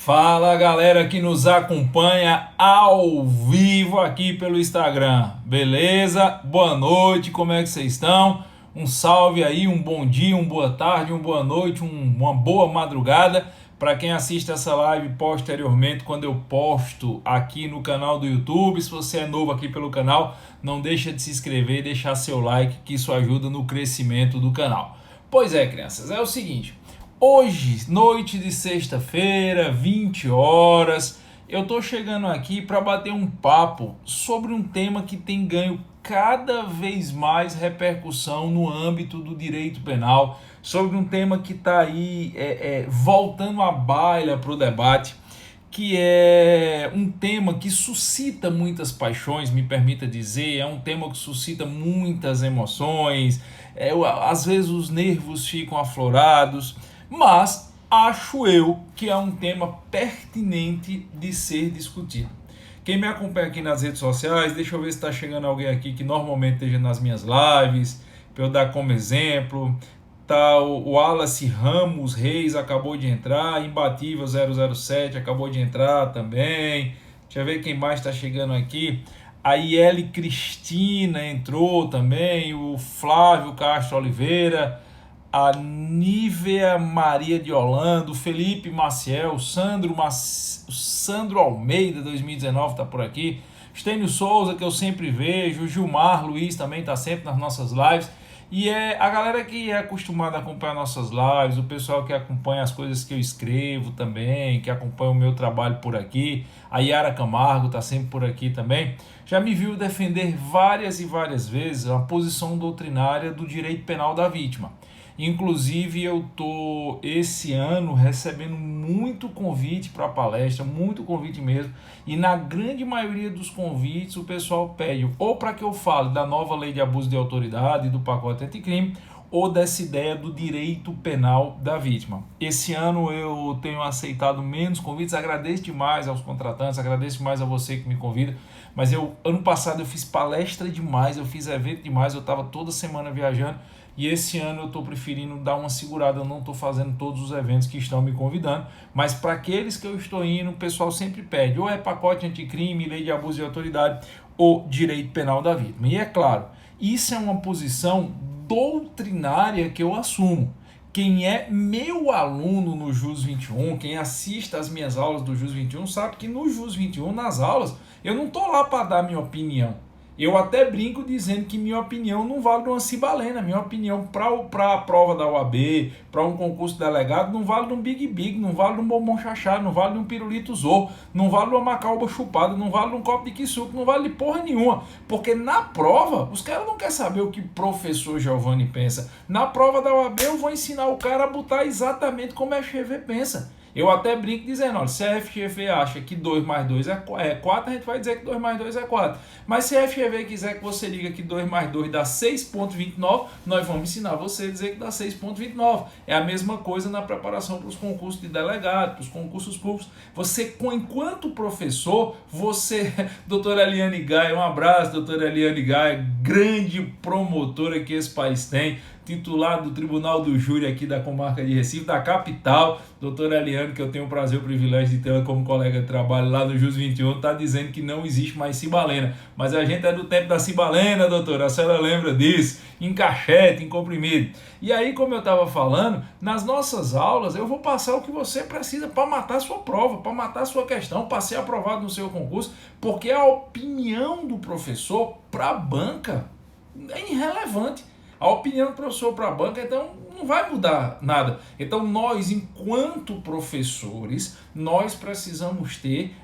Fala galera que nos acompanha ao vivo aqui pelo Instagram, beleza? Boa noite, como é que vocês estão? Um salve aí, um bom dia, uma boa tarde, uma boa noite, uma boa madrugada para quem assiste essa live posteriormente quando eu posto aqui no canal do YouTube. Se você é novo aqui pelo canal, não deixa de se inscrever e deixar seu like, que isso ajuda no crescimento do canal. Pois é, crianças, é o seguinte. Hoje, noite de sexta-feira, 20 horas, eu tô chegando aqui para bater um papo sobre um tema que tem ganho cada vez mais repercussão no âmbito do direito penal, sobre um tema que está aí voltando à baila para o debate, que é um tema que suscita muitas paixões, me permita dizer, é um tema que suscita muitas emoções, às vezes os nervos ficam aflorados, mas acho eu que é um tema pertinente de ser discutido. Quem me acompanha aqui nas redes sociais, deixa eu ver se está chegando alguém aqui que normalmente esteja nas minhas lives, para eu dar como exemplo. Tá, o Wallace Ramos Reis acabou de entrar, Imbatível 007 acabou de entrar também. Deixa eu ver quem mais está chegando aqui. A Iele Cristina entrou também, o Flávio Castro Oliveira, a Nívea Maria de Holanda, o Felipe Maciel, o Sandro Almeida 2019 está por aqui, Estênio Souza, que eu sempre vejo, o Gilmar Luiz também está sempre nas nossas lives. E é a galera que é acostumada a acompanhar nossas lives, o pessoal que acompanha as coisas que eu escrevo também, que acompanha o meu trabalho por aqui, a Yara Camargo está sempre por aqui também, já me viu defender várias e várias vezes a posição doutrinária do direito penal da vítima. Inclusive eu tô esse ano recebendo muito convite para palestra, muito convite mesmo, e na grande maioria dos convites o pessoal pede ou para que eu fale da nova lei de abuso de autoridade, do pacote anticrime, ou dessa ideia do direito penal da vítima. Esse ano eu tenho aceitado menos convites, agradeço demais aos contratantes, agradeço demais a você que me convida, mas ano passado eu fiz palestra demais, eu fiz evento demais, eu estava toda semana viajando, e esse ano eu estou preferindo dar uma segurada, eu não estou fazendo todos os eventos que estão me convidando, mas para aqueles que eu estou indo, o pessoal sempre pede, ou é pacote anticrime, lei de abuso de autoridade, ou direito penal da vítima. E é claro, isso é uma posição doutrinária que eu assumo. Quem é meu aluno no JUS 21, quem assiste às minhas aulas do JUS 21, sabe que no JUS 21, nas aulas, eu não estou lá para dar minha opinião. Eu até brinco dizendo que minha opinião não vale de uma cibalena, minha opinião para a prova da UAB, para um concurso de delegado, não vale de um big, não vale de um bombom chachado, não vale de um pirulito zorro, não vale de uma macauba chupada, não vale de um copo de quisuco, não vale de porra nenhuma, porque na prova, os caras não querem saber o que o professor Giovanni pensa. Na prova da UAB eu vou ensinar o cara a botar exatamente como a FGV pensa. Eu até brinco dizendo, olha, se a FGV acha que 2 mais 2 é 4, a gente vai dizer que 2 mais 2 é 4. Mas se a FGV quiser que você diga que 2 mais 2 dá 6,29, nós vamos ensinar você a dizer que dá 6,29. É a mesma coisa na preparação para os concursos de delegado, para os concursos públicos. Você, enquanto professor, você... Doutora Eliane Gaia, um abraço, doutora Eliane Gaia, grande promotora que esse país tem, titular do Tribunal do Júri aqui da comarca de Recife, da capital, doutora Eliane, que eu tenho o prazer e o privilégio de tê-la como colega de trabalho lá no JUS 21, está dizendo que não existe mais cibalena. Mas a gente é do tempo da cibalena, doutora, a senhora lembra disso? Em cachete, em comprimido. E aí, como eu estava falando, nas nossas aulas eu vou passar o que você precisa para matar a sua prova, para matar a sua questão, para ser aprovado no seu concurso, porque a opinião do professor para a banca é irrelevante. A opinião do professor para a banca, então, não vai mudar nada. Então, nós, enquanto professores, nós precisamos ter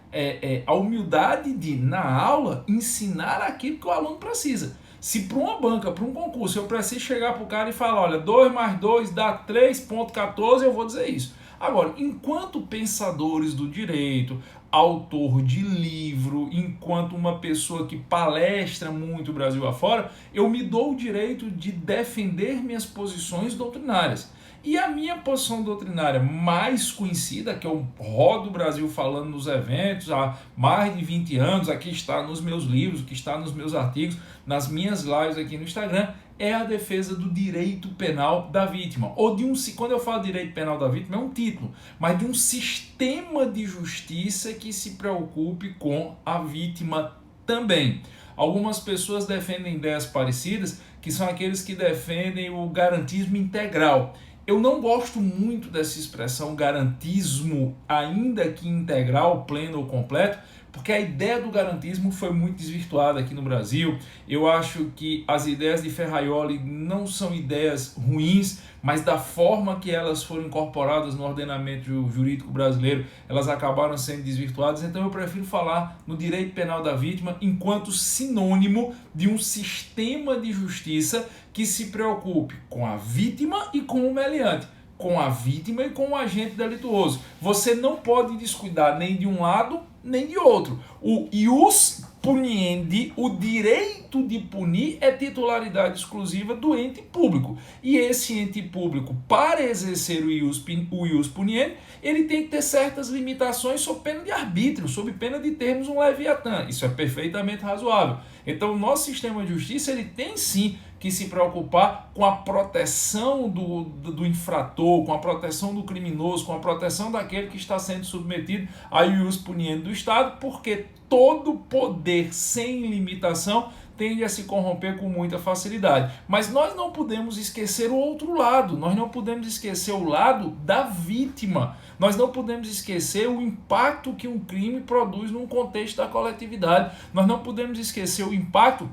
a humildade de, na aula, ensinar aquilo que o aluno precisa. Se para uma banca, para um concurso, eu preciso chegar para o cara e falar, olha, 2 mais 2 dá 3,14, eu vou dizer isso. Agora, enquanto pensadores do direito, autor de livro, enquanto uma pessoa que palestra muito o Brasil afora, eu me dou o direito de defender minhas posições doutrinárias. E a minha posição doutrinária mais conhecida, que eu rodo o Brasil falando nos eventos há mais de 20 anos, aqui está nos meus livros, que está nos meus artigos, nas minhas lives aqui no Instagram, é a defesa do direito penal da vítima. Ou quando eu falo direito penal da vítima, é um título, mas de um sistema de justiça que se preocupe com a vítima também. Algumas pessoas defendem ideias parecidas, que são aqueles que defendem o garantismo integral. Eu não gosto muito dessa expressão garantismo, ainda que integral, pleno ou completo, porque a ideia do garantismo foi muito desvirtuada aqui no Brasil. Eu acho que as ideias de Ferraioli não são ideias ruins, mas da forma que elas foram incorporadas no ordenamento jurídico brasileiro, elas acabaram sendo desvirtuadas. Então eu prefiro falar no direito penal da vítima enquanto sinônimo de um sistema de justiça que se preocupe com a vítima e com o meliante, com a vítima e com o agente delituoso. Você não pode descuidar nem de um lado nem de outro. O ius puniendi, o direito de punir, é titularidade exclusiva do ente público. E esse ente público, para exercer o ius puniendi, ele tem que ter certas limitações sob pena de arbítrio, sob pena de termos um leviatã. Isso é perfeitamente razoável. Então, o nosso sistema de justiça, ele tem sim que se preocupar com a proteção do infrator, com a proteção do criminoso, com a proteção daquele que está sendo submetido ao ius puniendi do Estado, porque todo poder sem limitação tende a se corromper com muita facilidade. Mas nós não podemos esquecer o outro lado, nós não podemos esquecer o lado da vítima, nós não podemos esquecer o impacto que um crime produz num contexto da coletividade, nós não podemos esquecer o impacto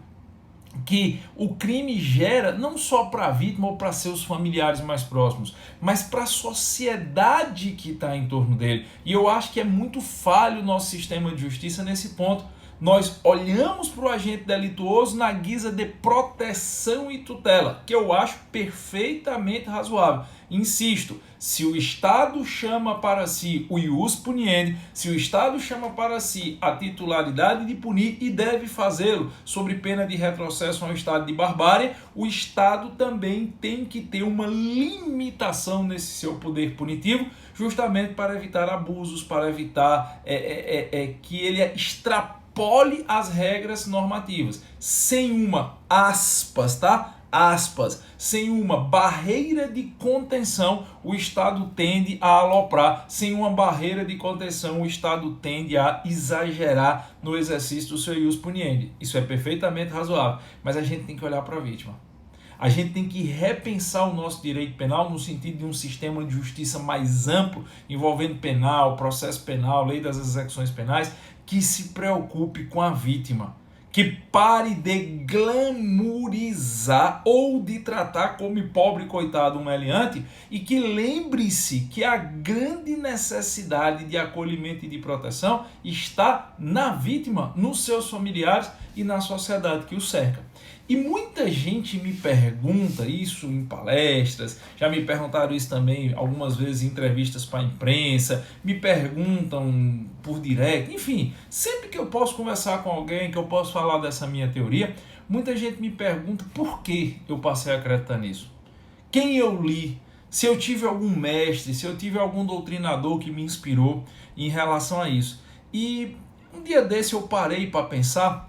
que o crime gera não só para a vítima ou para seus familiares mais próximos, mas para a sociedade que está em torno dele. E eu acho que é muito falho o nosso sistema de justiça nesse ponto. Nós olhamos para o agente delituoso na guisa de proteção e tutela, que eu acho perfeitamente razoável. Insisto, se o Estado chama para si o ius puniendi, se o Estado chama para si a titularidade de punir e deve fazê-lo sob pena de retrocesso ao estado de barbárie, o Estado também tem que ter uma limitação nesse seu poder punitivo, justamente para evitar abusos, para evitar que ele extrapole as regras normativas, sem uma, sem uma barreira de contenção, o Estado tende a aloprar. Sem uma barreira de contenção, o Estado tende a exagerar no exercício do seu ius puniendi. Isso é perfeitamente razoável, mas a gente tem que olhar para a vítima. A gente tem que repensar o nosso direito penal no sentido de um sistema de justiça mais amplo, envolvendo penal, processo penal, lei das execuções penais, que se preocupe com a vítima, que pare de glamorizar ou de tratar como pobre coitado um meliante, e que lembre-se que a grande necessidade de acolhimento e de proteção está na vítima, nos seus familiares e na sociedade que o cerca. E muita gente me pergunta isso em palestras, já me perguntaram isso também algumas vezes em entrevistas para a imprensa, me perguntam por direct, enfim, sempre que eu posso conversar com alguém, que eu posso falar dessa minha teoria, muita gente me pergunta por que eu passei a acreditar nisso. Quem eu li, se eu tive algum mestre, se eu tive algum doutrinador que me inspirou em relação a isso. E um dia desse eu parei para pensar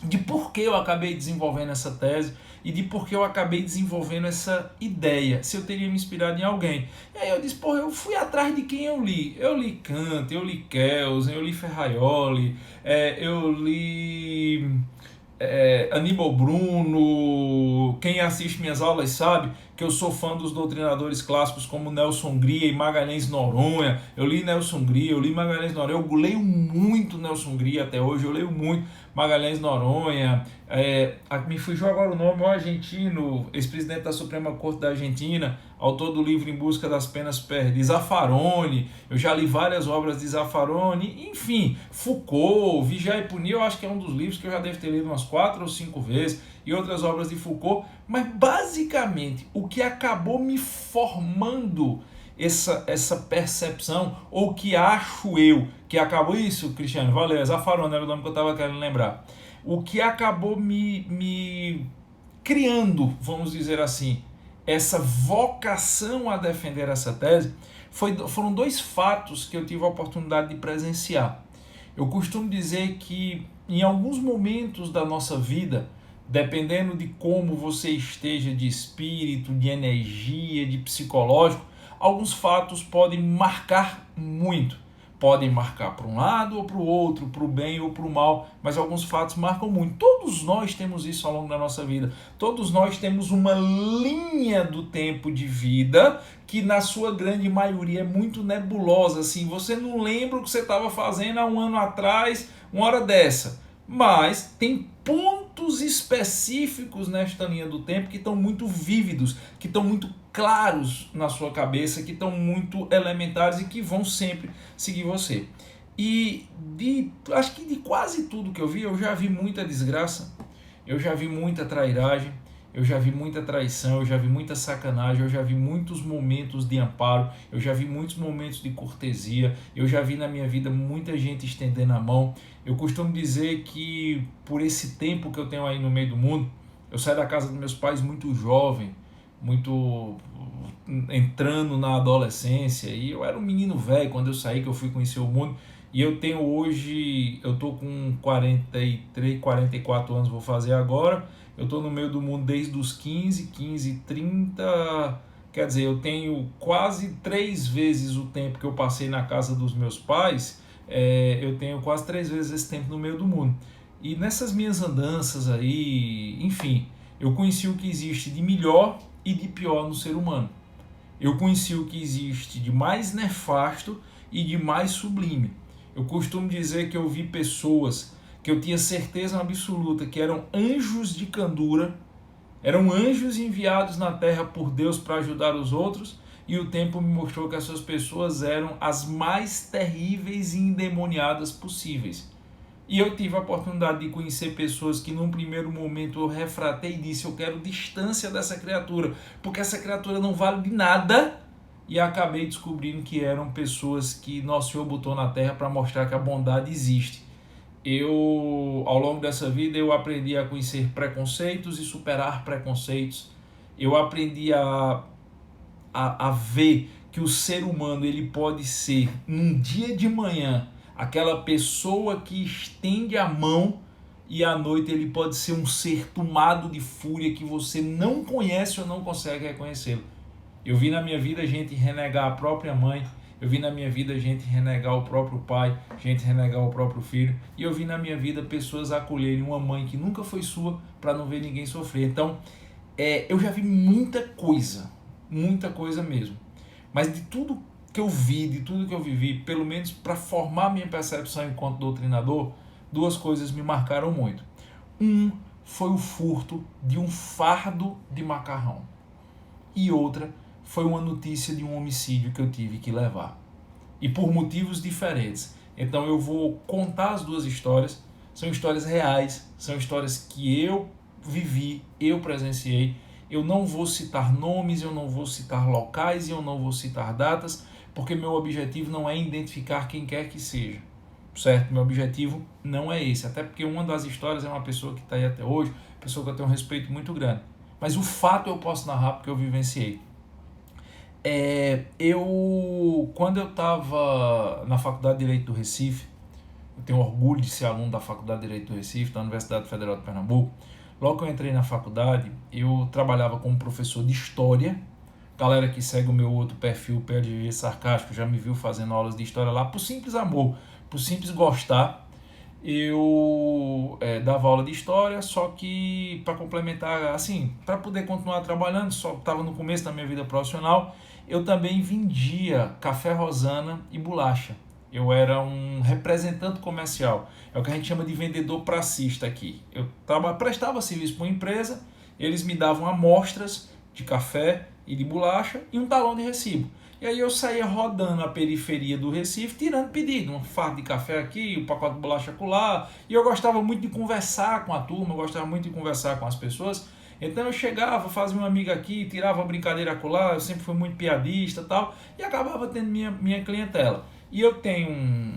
de por que eu acabei desenvolvendo essa tese e de por que eu acabei desenvolvendo essa ideia, se eu teria me inspirado em alguém. E aí eu disse, eu fui atrás de quem eu li. Eu li Kant, eu li Kelsen, eu li Ferraioli, eu li Aníbal Bruno. Quem assiste minhas aulas sabe que eu sou fã dos doutrinadores clássicos como Nelson Gria e Magalhães Noronha. Eu li Nelson Gria, eu li Magalhães Noronha, eu leio muito Nelson Gria até hoje, eu leio muito Magalhães Noronha, me fugiu agora o nome, o argentino, ex-presidente da Suprema Corte da Argentina, autor do livro Em Busca das Penas Perdidas, Zaffaroni. Eu já li várias obras de Zaffaroni, enfim, Foucault, Vigiar e Punir, eu acho que é um dos livros que eu já devo ter lido umas 4 ou 5 vezes, e outras obras de Foucault, mas basicamente o que acabou me formando essa percepção, ou que acho eu, que acabou isso, Cristiano, valeu, Zaffaroni era o nome que eu estava querendo lembrar, o que acabou me criando, vamos dizer assim, essa vocação a defender essa tese, foram 2 fatos que eu tive a oportunidade de presenciar. Eu costumo dizer que em alguns momentos da nossa vida, dependendo de como você esteja de espírito, de energia, de psicológico, alguns fatos podem marcar muito. Podem marcar para um lado ou para o outro, para o bem ou para o mal, mas alguns fatos marcam muito. Todos nós temos isso ao longo da nossa vida. Todos nós temos uma linha do tempo de vida que, na sua grande maioria, é muito nebulosa. Assim, você não lembra o que você estava fazendo há um ano atrás, uma hora dessa. Mas tem pontos específicos nesta linha do tempo que estão muito vívidos, que estão muito claros na sua cabeça, que estão muito elementares e que vão sempre seguir você. E acho que de quase tudo que eu já vi muita desgraça, eu já vi muita trairagem, eu já vi muita traição, eu já vi muita sacanagem, eu já vi muitos momentos de amparo, eu já vi muitos momentos de cortesia, eu já vi na minha vida muita gente estendendo a mão. Eu costumo dizer que por esse tempo que eu tenho aí no meio do mundo, eu saí da casa dos meus pais muito jovem, muito entrando na adolescência, e eu era um menino velho quando eu saí, que eu fui conhecer o mundo, e eu tenho hoje, eu tô com 43, 44 anos, vou fazer agora, eu tô no meio do mundo desde os 15, 30, quer dizer, eu tenho quase 3 vezes o tempo que eu passei na casa dos meus pais, eu tenho quase 3 vezes esse tempo no meio do mundo. E nessas minhas andanças aí, enfim, eu conheci o que existe de melhor e de pior no ser humano. Eu conheci o que existe de mais nefasto e de mais sublime. Eu costumo dizer que eu vi pessoas que eu tinha certeza absoluta que eram anjos de candura, eram anjos enviados na terra por Deus para ajudar os outros, e o tempo me mostrou que essas pessoas eram as mais terríveis e endemoniadas possíveis. E eu tive a oportunidade de conhecer pessoas que num primeiro momento eu refratei e disse: eu quero distância dessa criatura, porque essa criatura não vale de nada. E acabei descobrindo que eram pessoas que Nosso Senhor botou na terra para mostrar que a bondade existe. Ao longo dessa vida, eu aprendi a conhecer preconceitos e superar preconceitos. Eu aprendi a ver que o ser humano ele pode ser, num dia de manhã, aquela pessoa que estende a mão, e à noite ele pode ser um ser tomado de fúria que você não conhece ou não consegue reconhecê-lo. Eu vi na minha vida gente renegar a própria mãe, eu vi na minha vida gente renegar o próprio pai, gente renegar o próprio filho, e eu vi na minha vida pessoas acolherem uma mãe que nunca foi sua para não ver ninguém sofrer. Então, eu já vi muita coisa mesmo. Mas de tudo que eu vi, de tudo que eu vivi, pelo menos para formar minha percepção enquanto doutrinador, 2 coisas me marcaram muito. Foi o furto de um fardo de macarrão. E outra foi uma notícia de um homicídio que eu tive que levar. E por motivos diferentes. Então eu vou contar as 2 histórias. São histórias reais, são histórias que eu vivi, eu presenciei. Eu não vou citar nomes, eu não vou citar locais e eu não vou citar datas, porque meu objetivo não é identificar quem quer que seja, certo? Meu objetivo não é esse, até porque uma das histórias é uma pessoa que está aí até hoje, pessoa que eu tenho um respeito muito grande. Mas o fato eu posso narrar porque eu vivenciei. Quando eu estava na Faculdade de Direito do Recife, eu tenho orgulho de ser aluno da Faculdade de Direito do Recife, da Universidade Federal de Pernambuco. Logo que eu entrei na faculdade, eu trabalhava como professor de História. Galera que segue o meu outro perfil, PLG Sarcástico, já me viu fazendo aulas de História lá, por simples amor, por simples gostar. Eu dava aula de História, só que para complementar, assim, para poder continuar trabalhando, só estava no começo da minha vida profissional, eu também vendia café rosana e bolacha. Eu era um representante comercial, é o que a gente chama de vendedor pracista aqui. Eu prestava serviço para uma empresa, eles me davam amostras de café e de bolacha e um talão de recibo. E aí eu saía rodando a periferia do Recife, tirando pedido, um fardo de café aqui, um pacote de bolacha acolá. E eu gostava muito de conversar com a turma, eu gostava muito de conversar com as pessoas. Então eu chegava, fazia uma amiga aqui, tirava uma brincadeira acolá, eu sempre fui muito piadista e tal, e acabava tendo minha clientela. E eu tenho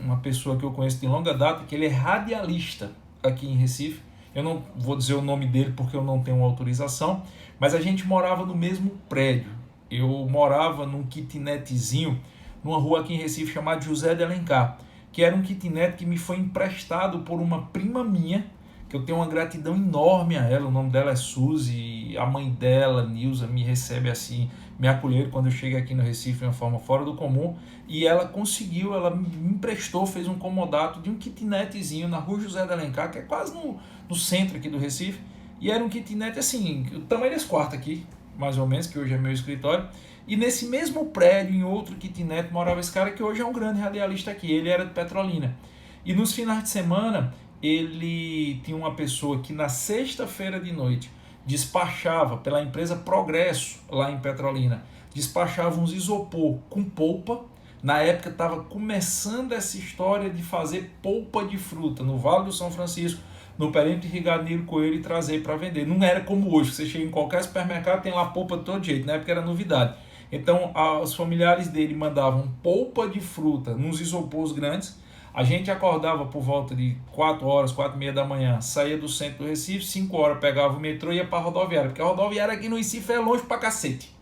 uma pessoa que eu conheço de longa data, que ele é radialista aqui em Recife. Eu não vou dizer o nome dele porque eu não tenho autorização, mas a gente morava no mesmo prédio. Eu morava num kitnetzinho, numa rua aqui em Recife chamada José de Alencar, que era um kitnet que me foi emprestado por uma prima minha, que eu tenho uma gratidão enorme a ela. O nome dela é Suzy, a mãe dela, Nilza, me recebe assim, me acolheram quando eu cheguei aqui no Recife de uma forma fora do comum, e ela conseguiu, ela me emprestou, fez um comodato de um kitnetzinho na rua José de Alencar, que é quase no centro aqui do Recife, e era um kitnet assim, o tamanho desse quarto aqui, mais ou menos, que hoje é meu escritório, e nesse mesmo prédio, em outro kitnet, morava esse cara que hoje é um grande radialista aqui, ele era de Petrolina. E nos finais de semana, ele tinha uma pessoa que na sexta-feira de noite despachava pela empresa Progresso, lá em Petrolina, despachava uns isopor com polpa. Na época estava começando essa história de fazer polpa de fruta no Vale do São Francisco, no perímetro irrigado Nilo Coelho, e trazer para vender. Não era como hoje, você chega em qualquer supermercado, tem lá polpa de todo jeito, na época era novidade. Então os familiares dele mandavam polpa de fruta nos isopores grandes. A gente acordava por volta de 4 horas, 4 e meia da manhã, saía do centro do Recife, 5 horas pegava o metrô e ia para a rodoviária, porque a rodoviária aqui no Recife é longe pra cacete.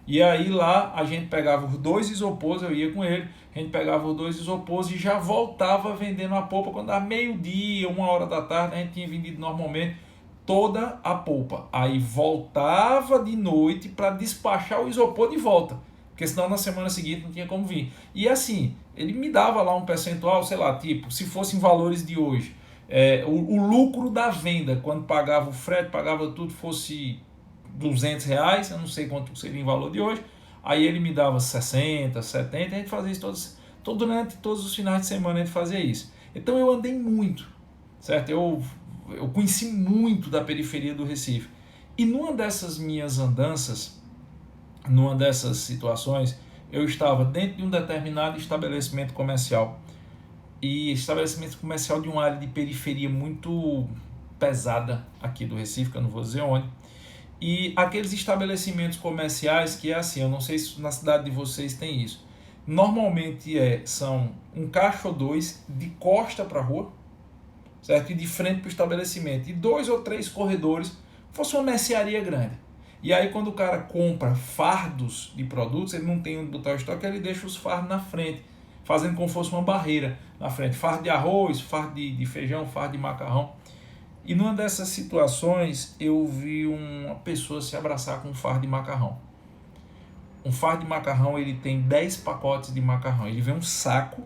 E aí lá a gente pegava os 2 isopores, eu ia com ele, a gente pegava os 2 isopores e já voltava vendendo a polpa. Quando dava meio-dia, 1 hora da tarde, a gente tinha vendido normalmente toda a polpa. Aí voltava de noite para despachar o isopor de volta, porque senão na semana seguinte não tinha como vir. E assim, ele me dava lá um percentual, sei lá, tipo, se fossem valores de hoje, o lucro da venda, quando pagava o frete, pagava tudo, fosse R$ 200, eu não sei quanto seria em valor de hoje, aí ele me dava 60, 70, a gente fazia isso durante todos os finais de semana, a gente fazia isso. Então eu andei muito, certo? Eu conheci muito da periferia do Recife. E numa dessas minhas andanças, numa dessas situações, eu estava dentro de um determinado estabelecimento comercial. E estabelecimento comercial de uma área de periferia muito pesada aqui do Recife, que eu não vou dizer onde. E aqueles estabelecimentos comerciais que é assim, eu não sei se na cidade de vocês tem isso. Normalmente são um caixa ou dois de costa para a rua, certo? E de frente para o estabelecimento. E 2 ou 3 corredores, fosse uma mercearia grande. E aí quando o cara compra fardos de produtos, ele não tem onde botar o estoque, ele deixa os fardos na frente, fazendo como se fosse uma barreira na frente. Fardo de arroz, fardo de feijão, fardo de macarrão. E numa dessas situações eu vi uma pessoa se abraçar com um fardo de macarrão. Um fardo de macarrão, ele tem 10 pacotes de macarrão. Ele vem um saco,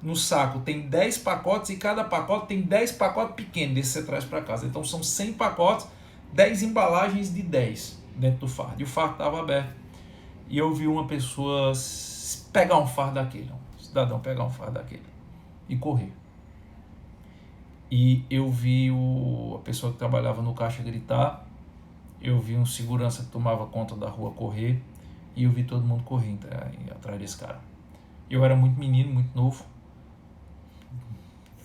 no saco tem 10 pacotes e cada pacote tem 10 pacotes pequenos, desse você traz para casa. Então são 100 pacotes, 10 embalagens de 10 dentro do fardo. E o fardo estava aberto. E eu vi uma pessoa pegar um fardo daquele, um cidadão pegar um fardo daquele e correr. E eu vi a pessoa que trabalhava no caixa gritar, eu vi um segurança que tomava conta da rua correr, e eu vi todo mundo correndo atrás desse cara. Eu era muito menino, muito novo,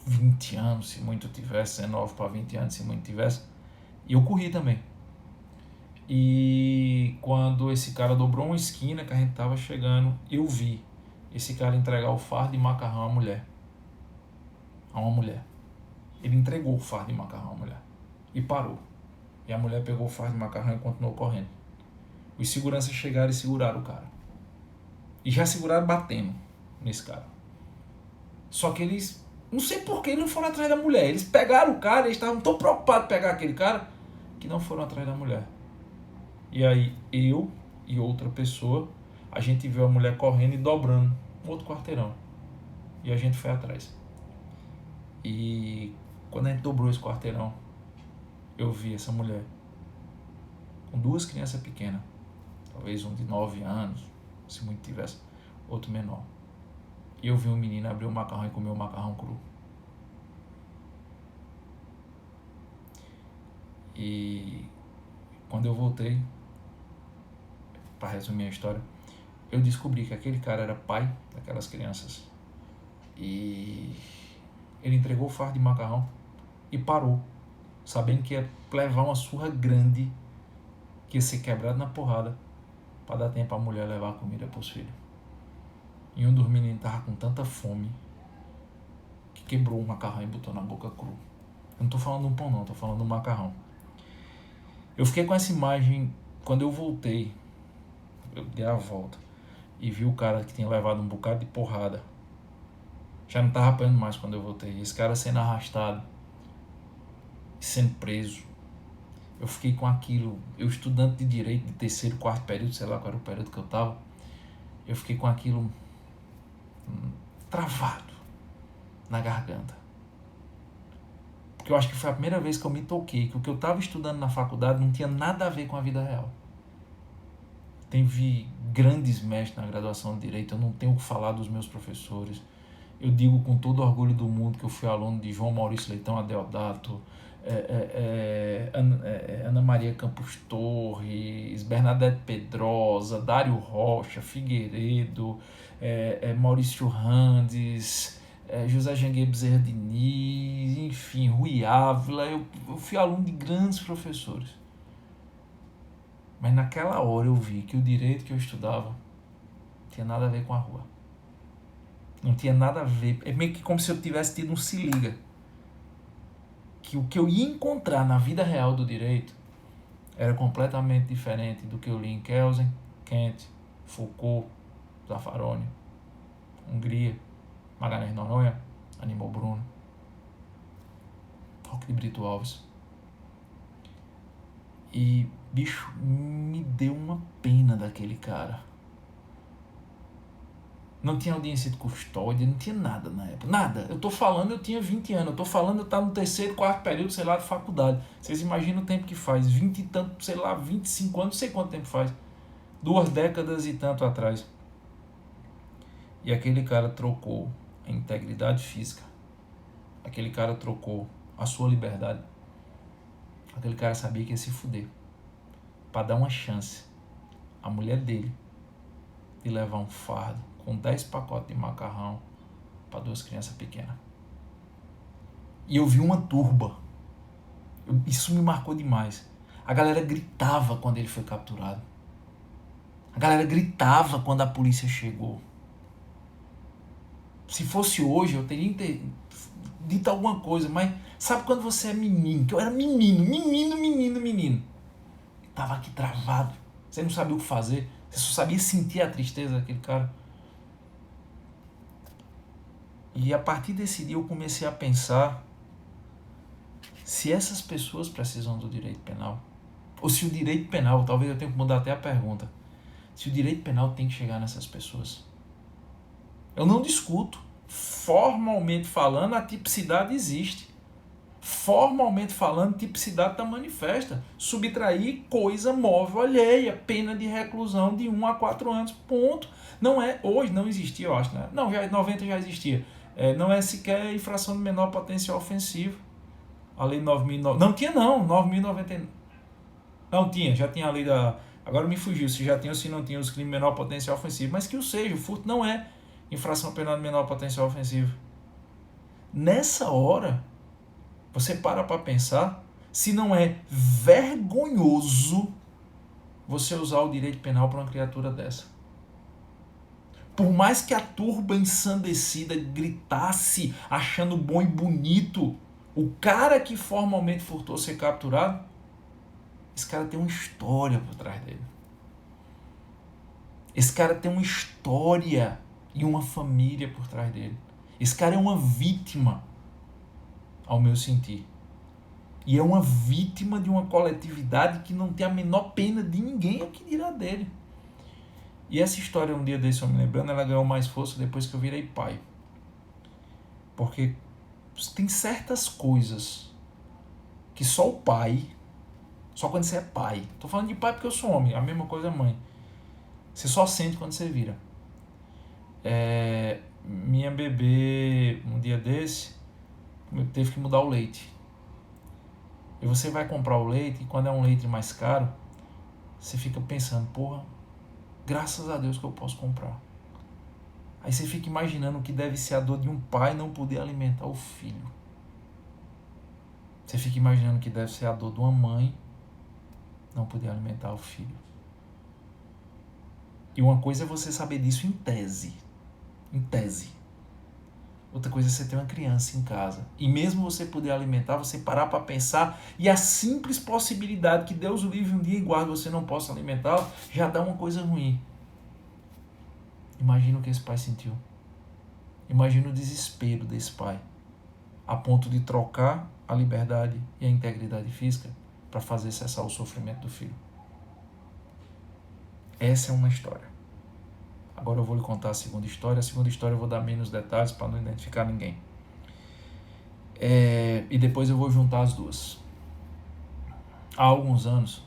20 anos se muito tivesse, 19 para 20 anos se muito tivesse, e eu corri também. E quando esse cara dobrou uma esquina que a gente tava chegando, eu vi esse cara entregar o fardo de macarrão à mulher. A uma mulher. Ele entregou o fardo de macarrão à mulher e parou. E a mulher pegou o fardo de macarrão e continuou correndo. Os seguranças chegaram e seguraram o cara. E já seguraram batendo nesse cara. Só que eles, não sei por que, não foram atrás da mulher. Eles pegaram o cara, eles estavam tão preocupados em pegar aquele cara, que não foram atrás da mulher. E aí eu e outra pessoa, a gente viu a mulher correndo e dobrando um outro quarteirão. E a gente foi atrás. E quando a gente dobrou esse quarteirão, eu vi essa mulher com 2 crianças pequenas, talvez um de 9 anos, se muito tivesse, outro menor. E eu vi um menino abrir o macarrão e comer o macarrão cru. E quando eu voltei, para resumir a história, eu descobri que aquele cara era pai daquelas crianças. E ele entregou o fardo de macarrão e parou, sabendo que ia levar uma surra grande, que ia ser quebrado na porrada, para dar tempo a mulher levar a comida para os filhos. E um dos meninos estava com tanta fome que quebrou o macarrão e botou na boca cru. Eu não estou falando do pão não, estou falando do macarrão. Eu fiquei com essa imagem. Quando eu voltei, eu dei a volta e vi o cara que tinha levado um bocado de porrada. Já não estava apanhando mais quando eu voltei. Esse cara sendo arrastado. sendo preso. Eu fiquei com aquilo, eu estudante de direito de terceiro, quarto período, sei lá qual era o período que eu estava, eu fiquei com aquilo travado na garganta. Porque eu acho que foi a primeira vez que eu me toquei, que o que eu estava estudando na faculdade não tinha nada a ver com a vida real. Teve grandes mestres na graduação de Direito, eu não tenho o que falar dos meus professores. Eu digo com todo orgulho do mundo que eu fui aluno de João Maurício Leitão Adeodato, Ana Maria Campos Torres, Bernadette Pedrosa, Dário Rocha, Figueiredo, Maurício Randes, José Janguê Bezerra Diniz, enfim, Rui Ávila. Eu fui aluno de grandes professores. Mas naquela hora eu vi que o direito que eu estudava não tinha nada a ver com a rua. Não tinha nada a ver. É meio que como se eu tivesse tido um se liga. Que o que eu ia encontrar na vida real do direito era completamente diferente do que eu li em Kelsen, Kant, Foucault, Zaffaroni, Hungria, Magalhães Noronha, Aníbal Bruno, Roque de Brito Alves. E, bicho, me deu uma pena daquele cara. Não tinha audiência de custódia, não tinha nada na época. Nada. Eu tô falando, eu tinha 20 anos. Eu tô falando, eu tava no terceiro, quarto período, sei lá, de faculdade. Vocês imaginam o tempo que faz? 20 e tanto, sei lá, 25 anos, não sei quanto tempo faz. 2 décadas e tanto atrás. E aquele cara trocou a integridade física. Aquele cara trocou a sua liberdade. Aquele cara sabia que ia se fuder. Pra dar uma chance à mulher dele de levar um fardo com 10 pacotes de macarrão para 2 crianças pequenas. E eu vi uma turba. Isso me marcou demais. A galera gritava quando ele foi capturado. A galera gritava quando a polícia chegou. Se fosse hoje, eu teria dito alguma coisa, mas sabe quando você é menino? Que eu era menino. Tava aqui travado. Você não sabia o que fazer. Você só sabia sentir a tristeza daquele cara. E a partir desse dia eu comecei a pensar se essas pessoas precisam do direito penal. Ou se o direito penal, talvez eu tenha que mudar até a pergunta, se o direito penal tem que chegar nessas pessoas. Eu não discuto. Formalmente falando, a tipicidade existe. Formalmente falando, tipicidade está manifesta. Subtrair coisa móvel alheia, pena de reclusão de 1 a 4 anos, ponto. Não é, hoje não existia, eu acho, né? Não, já, 90 já existia. Não é sequer infração de menor potencial ofensivo. A lei 9.009, não tinha não, 9.099. Não tinha, já tinha a lei da... Agora me fugiu, se já tinha ou se não tinha os crimes de menor potencial ofensivo. Mas que o seja, o furto não é infração penal de menor potencial ofensivo. Nessa hora, você para pensar se não é vergonhoso você usar o direito penal para uma criatura dessa. Por mais que a turba ensandecida gritasse, achando bom e bonito, o cara que formalmente furtou ser capturado, esse cara tem uma história por trás dele. Esse cara tem uma história e uma família por trás dele. Esse cara é uma vítima, ao meu sentir. E é uma vítima de uma coletividade que não tem a menor pena de ninguém, o que dirá dele. E essa história, um dia desse eu me lembrando, ela ganhou mais força depois que eu virei pai. Porque tem certas coisas que só o pai, só quando você é pai, tô falando de pai porque eu sou homem, a mesma coisa é mãe, você só sente quando você vira. Minha bebê, um dia desse, teve que mudar o leite. E você vai comprar o leite, e quando é um leite mais caro, você fica pensando, porra, graças a Deus que eu posso comprar. Aí você fica imaginando o que deve ser a dor de um pai não poder alimentar o filho. Você fica imaginando o que deve ser a dor de uma mãe não poder alimentar o filho. E uma coisa é você saber disso em tese. Em tese. Outra coisa é você ter uma criança em casa. E mesmo você poder alimentar, você parar para pensar, e a simples possibilidade que Deus o livre um dia e guarde você não possa alimentar, já dá uma coisa ruim. Imagina o que esse pai sentiu. Imagina o desespero desse pai. a ponto de trocar a liberdade e a integridade física para fazer cessar o sofrimento do filho. Essa é uma história. Agora eu vou lhe contar a segunda história. A segunda história eu vou dar menos detalhes para não identificar ninguém. E depois eu vou juntar as duas. Há alguns anos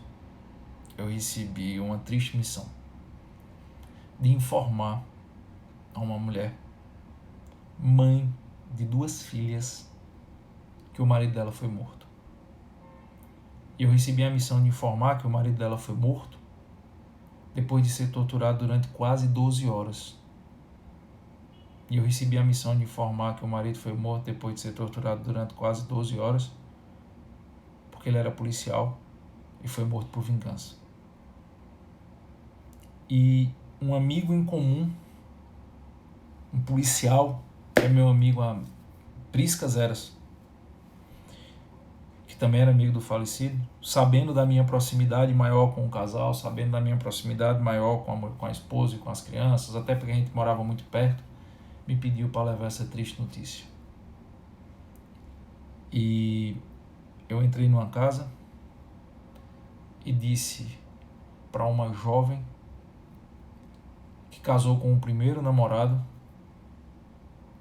eu recebi uma triste missão de informar a uma mulher, mãe de 2 filhas, que o marido dela foi morto. E eu recebi a missão de informar que o marido dela foi morto depois de ser torturado durante quase 12 horas. E eu recebi a missão de informar que o marido foi morto depois de ser torturado durante quase 12 horas, porque ele era policial e foi morto por vingança. E um amigo em comum, um policial, que é meu amigo há priscas eras, que também era amigo do falecido, sabendo da minha proximidade maior com o casal, sabendo da minha proximidade maior com a esposa e com as crianças, até porque a gente morava muito perto, me pediu para levar essa triste notícia. E eu entrei numa casa e disse para uma jovem que casou com o primeiro namorado,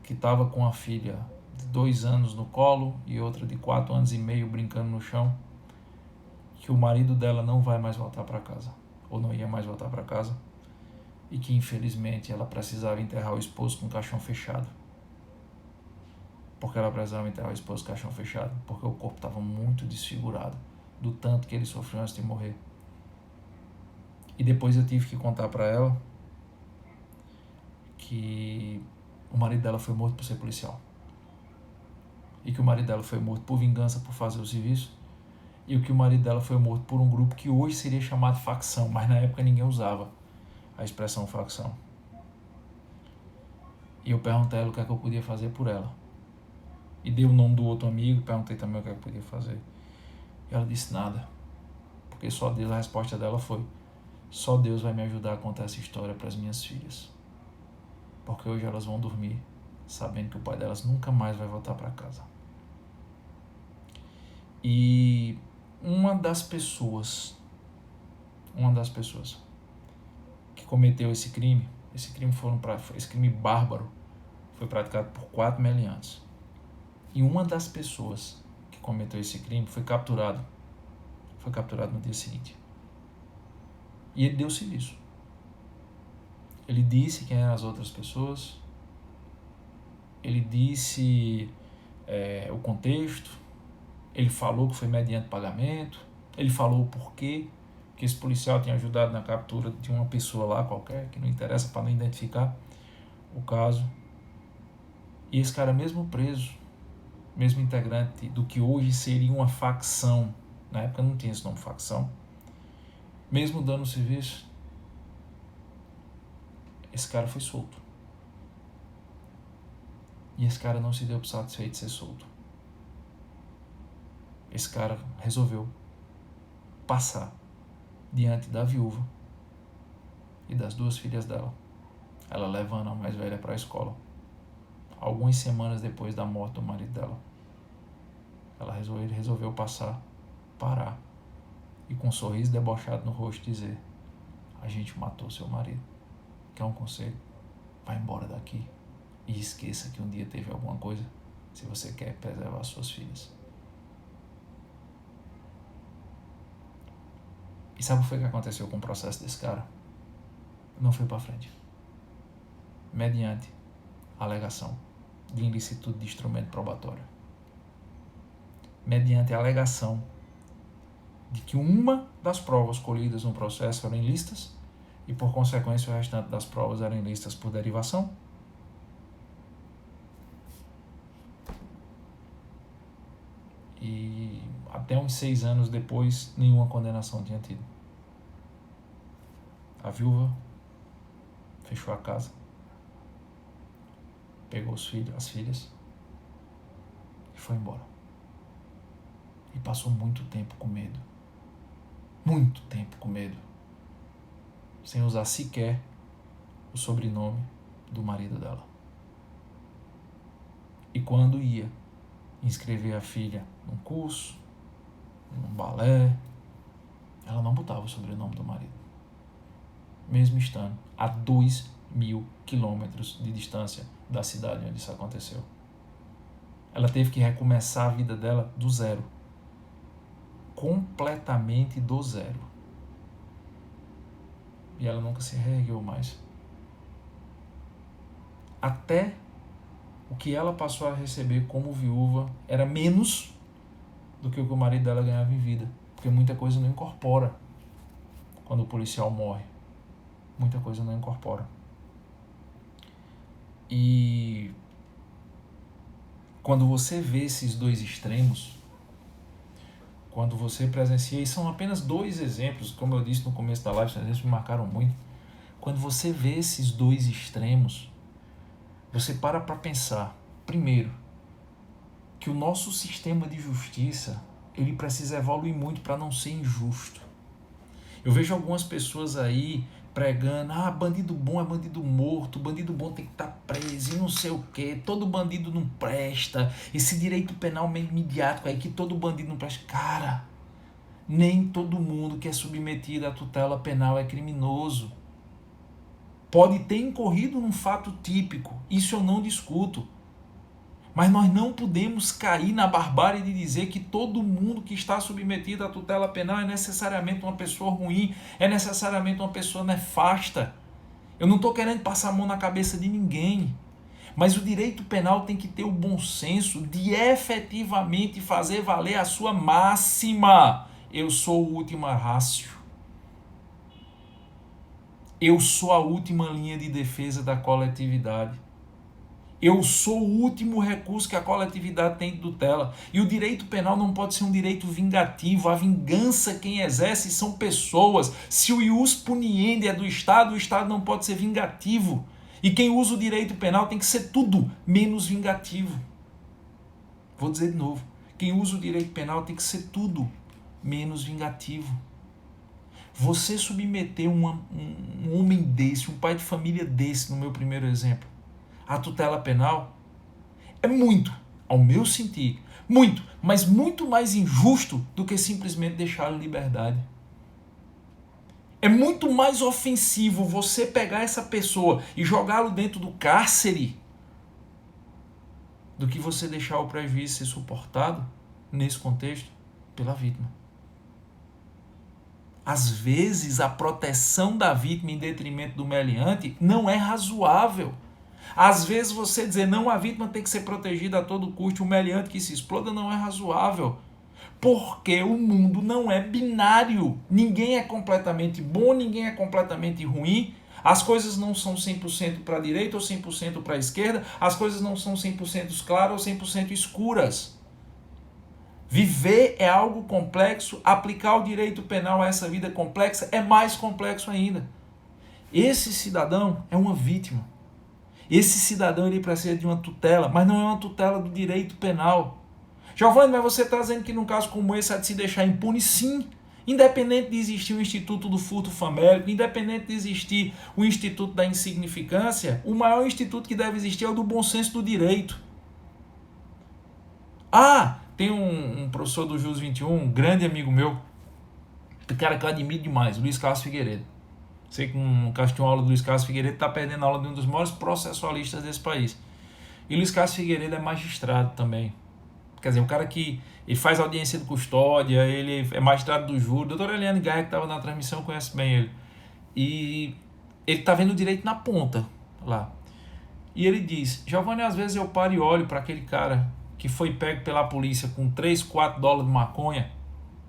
que estava com a filha de 2 anos no colo e outra de 4 anos e meio brincando no chão, que o marido dela não vai mais voltar para casa, ou não ia mais voltar para casa, e que infelizmente ela precisava enterrar o esposo com o caixão fechado. Porque ela precisava enterrar o esposo com o caixão fechado, porque o corpo estava muito desfigurado do tanto que ele sofreu antes de morrer. E depois eu tive que contar para ela que o marido dela foi morto por ser policial, e que o marido dela foi morto por vingança por fazer o serviço, e que o marido dela foi morto por um grupo que hoje seria chamado facção, mas na época ninguém usava a expressão facção. E eu perguntei a ela o que é que eu podia fazer por ela, e dei o nome do outro amigo, perguntei também o que é que eu podia fazer, e ela disse nada, porque só Deus, a resposta dela foi: só Deus vai me ajudar a contar essa história para as minhas filhas, porque hoje elas vão dormir sabendo que o pai delas nunca mais vai voltar para casa. E uma das pessoas que cometeu esse crime bárbaro, foi praticado por 4 meliantes. E uma das pessoas que cometeu esse crime foi capturado no dia seguinte. E ele deu serviço. Ele disse quem eram as outras pessoas, ele disse o contexto, ele falou que foi mediante pagamento, ele falou o porquê que esse policial tinha ajudado na captura de uma pessoa lá qualquer, que não interessa para não identificar o caso. E esse cara, mesmo preso, mesmo integrante do que hoje seria uma facção, na época não tinha esse nome, facção, mesmo dando serviço, esse cara foi solto. E esse cara não se deu por satisfeito de ser solto. Esse cara resolveu passar diante da viúva e das 2 filhas dela, ela levando a mais velha para a escola, algumas semanas depois da morte do marido dela. Ele resolveu parar e com um sorriso debochado no rosto dizer: a gente matou seu marido. Quer um conselho? Vai embora daqui e esqueça que um dia teve alguma coisa, se você quer preservar suas filhas. E sabe o que foi que aconteceu com o processo desse cara? Não foi para frente. Mediante alegação de ilicitude de instrumento probatório. Mediante a alegação de que uma das provas colhidas no processo eram ilícitas e, por consequência, o restante das provas eram ilícitas por derivação. E até uns 6 anos depois, nenhuma condenação tinha tido. A viúva fechou a casa, pegou as filhas e foi embora. E passou muito tempo com medo. Muito tempo com medo. Sem usar sequer o sobrenome do marido dela. E quando ia inscrever a filha num curso, num balé. Ela não botava o sobrenome do marido, mesmo estando a 2.000 quilômetros de distância da cidade onde isso aconteceu. Ela teve que recomeçar a vida dela do zero, completamente do zero. E ela nunca se reergueu mais. Até o que ela passou a receber como viúva era menos do que o marido dela ganhava em vida. Porque muita coisa não incorpora quando o policial morre. Muita coisa não incorpora. E quando você vê esses dois extremos, quando você presencia, e são apenas 2 exemplos, como eu disse no começo da live, esses exemplos me marcaram muito. Quando você vê esses 2 extremos, você para pensar, primeiro, que o nosso sistema de justiça, ele precisa evoluir muito para não ser injusto. Eu vejo algumas pessoas aí pregando, bandido bom é bandido morto, bandido bom tem que estar preso e não sei o que, todo bandido não presta, esse direito penal midiático aí que todo bandido não presta. Cara, nem todo mundo que é submetido à tutela penal é criminoso. Pode ter incorrido num fato típico, isso eu não discuto. Mas nós não podemos cair na barbárie de dizer que todo mundo que está submetido à tutela penal é necessariamente uma pessoa ruim, é necessariamente uma pessoa nefasta. Eu não estou querendo passar a mão na cabeça de ninguém, mas o direito penal tem que ter o bom senso de efetivamente fazer valer a sua máxima. Eu sou o última rácio. Eu sou a última linha de defesa da coletividade. Eu sou o último recurso que a coletividade tem de tutela. E o direito penal não pode ser um direito vingativo. A vingança quem exerce são pessoas. Se o ius puniendi é do Estado, o Estado não pode ser vingativo. E quem usa o direito penal tem que ser tudo menos vingativo. Vou dizer de novo. Quem usa o direito penal tem que ser tudo menos vingativo. Você submeter um homem desse, um pai de família desse, no meu primeiro exemplo, a tutela penal é muito, ao meu sentir, muito, mas muito mais injusto do que simplesmente deixá-lo em liberdade. É muito mais ofensivo você pegar essa pessoa e jogá-lo dentro do cárcere do que você deixar o prejuízo ser suportado, nesse contexto, pela vítima. Às vezes, a proteção da vítima em detrimento do meliante não é razoável. Às vezes você dizer, não, a vítima tem que ser protegida a todo custo, o meliante que se exploda não é razoável. Porque o mundo não é binário. Ninguém é completamente bom, ninguém é completamente ruim. As coisas não são 100% para a direita ou 100% para a esquerda. As coisas não são 100% claras ou 100% escuras. Viver é algo complexo. Aplicar o direito penal a essa vida complexa é mais complexo ainda. Esse cidadão é uma vítima. Esse cidadão ele precisa de uma tutela, mas não é uma tutela do direito penal. Giovanni, mas você está dizendo que num caso como esse é de se deixar impune? Sim. Independente de existir o Instituto do Furto Famélico, independente de existir o Instituto da Insignificância, o maior instituto que deve existir é o do bom senso do direito. Tem um professor do Jus 21, um grande amigo meu, um cara que eu admiro demais, Luiz Carlos Figueiredo. Sei que um cara que tinha uma aula do Luiz Carlos Figueiredo está perdendo a aula de um dos maiores processualistas desse país. E Luiz Carlos Figueiredo é magistrado também. Quer dizer, o cara que ele faz audiência de custódia, ele é magistrado do júri. Doutor Eliane Gaia, que estava na transmissão, conhece bem ele. E ele está vendo o direito na ponta lá. E ele diz, Giovanni, às vezes eu paro e olho para aquele cara que foi pego pela polícia com 3, 4 dólares de maconha,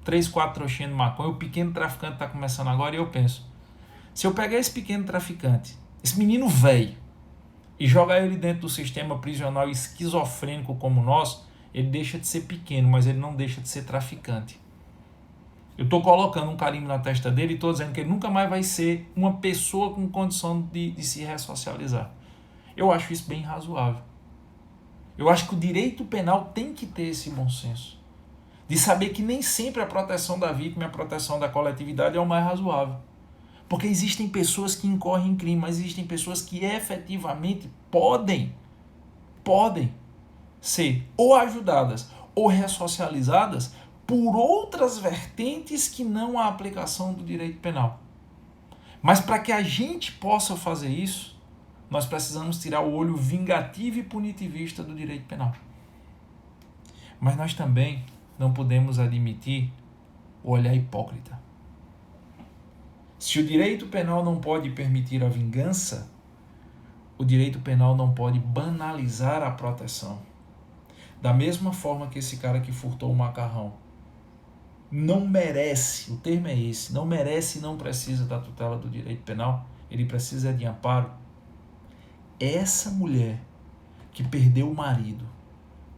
3, 4 trouxinhas de maconha, o pequeno traficante está começando agora, e eu penso, se eu pegar esse pequeno traficante, esse menino velho, e jogar ele dentro do sistema prisional esquizofrênico como o nosso, ele deixa de ser pequeno, mas ele não deixa de ser traficante. Eu estou colocando um carimbo na testa dele e estou dizendo que ele nunca mais vai ser uma pessoa com condição de se ressocializar. Eu acho isso bem razoável. Eu acho que o direito penal tem que ter esse bom senso. De saber que nem sempre a proteção da vítima e a proteção da coletividade é o mais razoável. Porque existem pessoas que incorrem em crime, mas existem pessoas que efetivamente podem ser ou ajudadas ou ressocializadas por outras vertentes que não a aplicação do direito penal. Mas para que a gente possa fazer isso, nós precisamos tirar o olho vingativo e punitivista do direito penal. Mas nós também não podemos admitir o olhar hipócrita. Se o direito penal não pode permitir a vingança, o direito penal não pode banalizar a proteção. Da mesma forma que esse cara que furtou o macarrão não merece, o termo é esse, não merece e não precisa da tutela do direito penal, ele precisa de amparo. Essa mulher que perdeu o marido,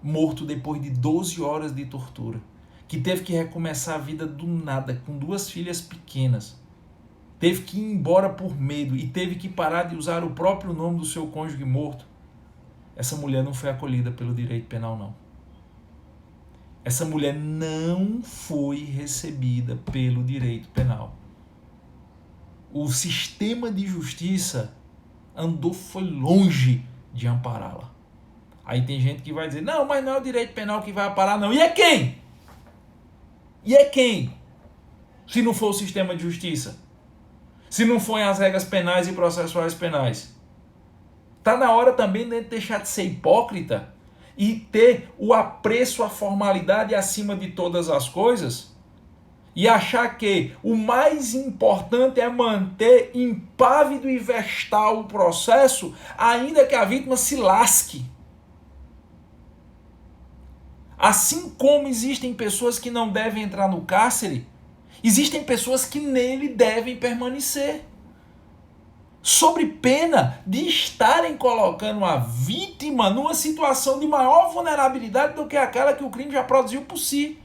morto depois de 12 horas de tortura, que teve que recomeçar a vida do nada, com 2 filhas pequenas, teve que ir embora por medo e teve que parar de usar o próprio nome do seu cônjuge morto, essa mulher não foi acolhida pelo direito penal, não. Essa mulher não foi recebida pelo direito penal. O sistema de justiça foi longe de ampará-la. Aí tem gente que vai dizer, não, mas não é o direito penal que vai amparar, não. E é quem? E é quem? Se não for o sistema de justiça? Se não forem as regras penais e processuais penais? Está na hora também de deixar de ser hipócrita e ter o apreço à formalidade acima de todas as coisas e achar que o mais importante é manter impávido e vestal o processo, ainda que a vítima se lasque. Assim como existem pessoas que não devem entrar no cárcere, existem pessoas que nele devem permanecer, sobre pena de estarem colocando a vítima numa situação de maior vulnerabilidade do que aquela que o crime já produziu por si,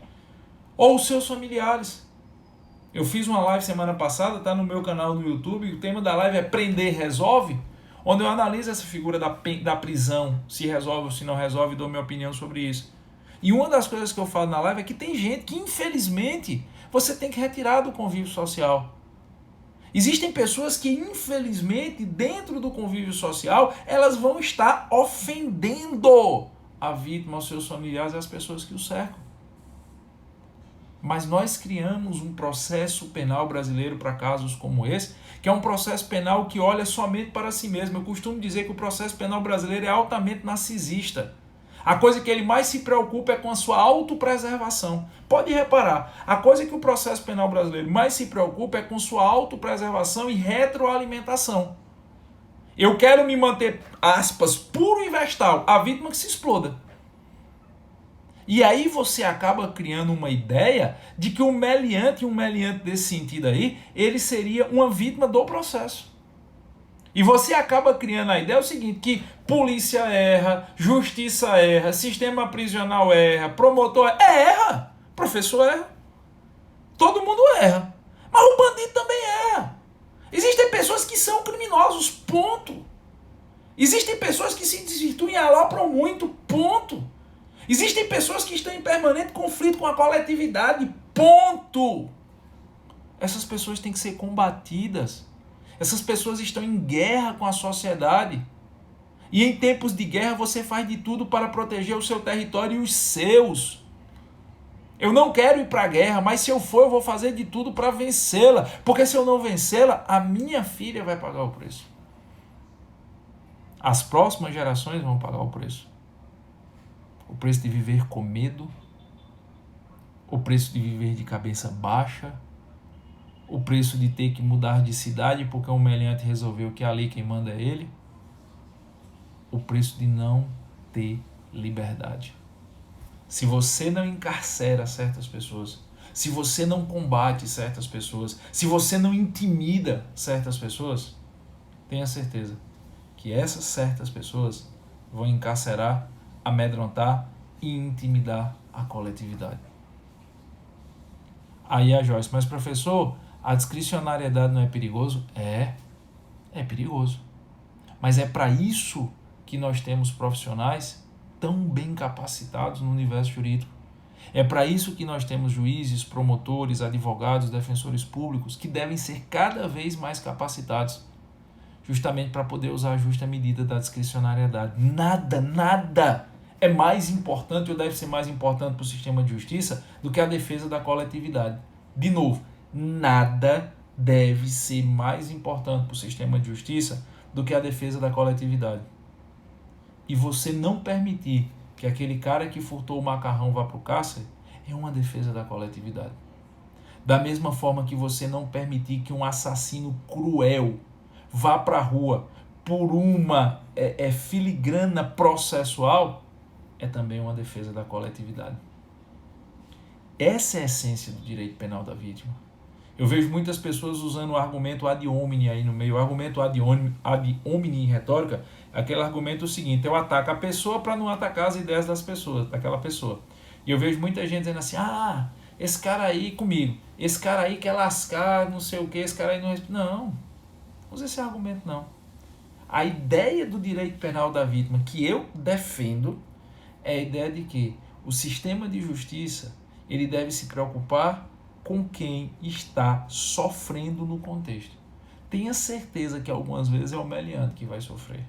ou os seus familiares. Eu fiz uma live semana passada, está no meu canal no YouTube, e o tema da live é Prender Resolve, onde eu analiso essa figura da prisão, se resolve ou se não resolve, e dou minha opinião sobre isso. E uma das coisas que eu falo na live é que tem gente que, infelizmente, você tem que retirar do convívio social. Existem pessoas que, infelizmente, dentro do convívio social, elas vão estar ofendendo a vítima, os seus familiares e as pessoas que o cercam. Mas nós criamos um processo penal brasileiro para casos como esse, que é um processo penal que olha somente para si mesmo. Eu costumo dizer que o processo penal brasileiro é altamente narcisista. A coisa que ele mais se preocupa é com a sua autopreservação. Pode reparar, a coisa que o processo penal brasileiro mais se preocupa é com sua autopreservação e retroalimentação. Eu quero me manter, aspas, puro e vestal, a vítima que se exploda. E aí você acaba criando uma ideia de que um meliante desse sentido aí, ele seria uma vítima do processo. E você acaba criando a ideia o seguinte, que polícia erra, justiça erra, sistema prisional erra, promotor erra, professor erra. Todo mundo erra. Mas o bandido também erra. Existem pessoas que são criminosos, ponto. Existem pessoas que se desvirtuam e alopram muito, ponto. Existem pessoas que estão em permanente conflito com a coletividade, ponto. Essas pessoas têm que ser combatidas. Essas pessoas estão em guerra com a sociedade. E em tempos de guerra você faz de tudo para proteger o seu território e os seus. Eu não quero ir para a guerra, mas se eu for, eu vou fazer de tudo para vencê-la. Porque se eu não vencê-la, a minha filha vai pagar o preço. As próximas gerações vão pagar o preço. O preço de viver com medo, o preço de viver de cabeça baixa, o preço de ter que mudar de cidade porque um meliante resolveu que ali quem manda é ele, o preço de não ter liberdade. Se você não encarcera certas pessoas, se você não combate certas pessoas, se você não intimida certas pessoas, tenha certeza que essas certas pessoas vão encarcerar, amedrontar e intimidar a coletividade. Aí a Joyce, mas professor, a discricionariedade não é perigoso? É perigoso. Mas é para isso que nós temos profissionais tão bem capacitados no universo jurídico. É para isso que nós temos juízes, promotores, advogados, defensores públicos que devem ser cada vez mais capacitados, justamente para poder usar a justa medida da discricionariedade. Nada é mais importante ou deve ser mais importante para o sistema de justiça do que a defesa da coletividade. De novo, nada deve ser mais importante para o sistema de justiça do que a defesa da coletividade. E você não permitir que aquele cara que furtou o macarrão vá para o cárcere é uma defesa da coletividade. Da mesma forma que você não permitir que um assassino cruel vá para a rua por uma filigrana processual, é também uma defesa da coletividade. Essa é a essência do direito penal da vítima. Eu vejo muitas pessoas usando o argumento ad hominem aí no meio. O argumento ad hominem em retórica é aquele argumento seguinte: eu ataco a pessoa para não atacar as ideias daquela pessoa. E eu vejo muita gente dizendo assim: esse cara aí comigo, esse cara aí quer lascar, não sei o que, esse cara aí não... Não usa esse argumento não. A ideia do direito penal da vítima que eu defendo é a ideia de que o sistema de justiça ele deve se preocupar com quem está sofrendo no contexto. Tenha certeza que algumas vezes é o meliante que vai sofrer.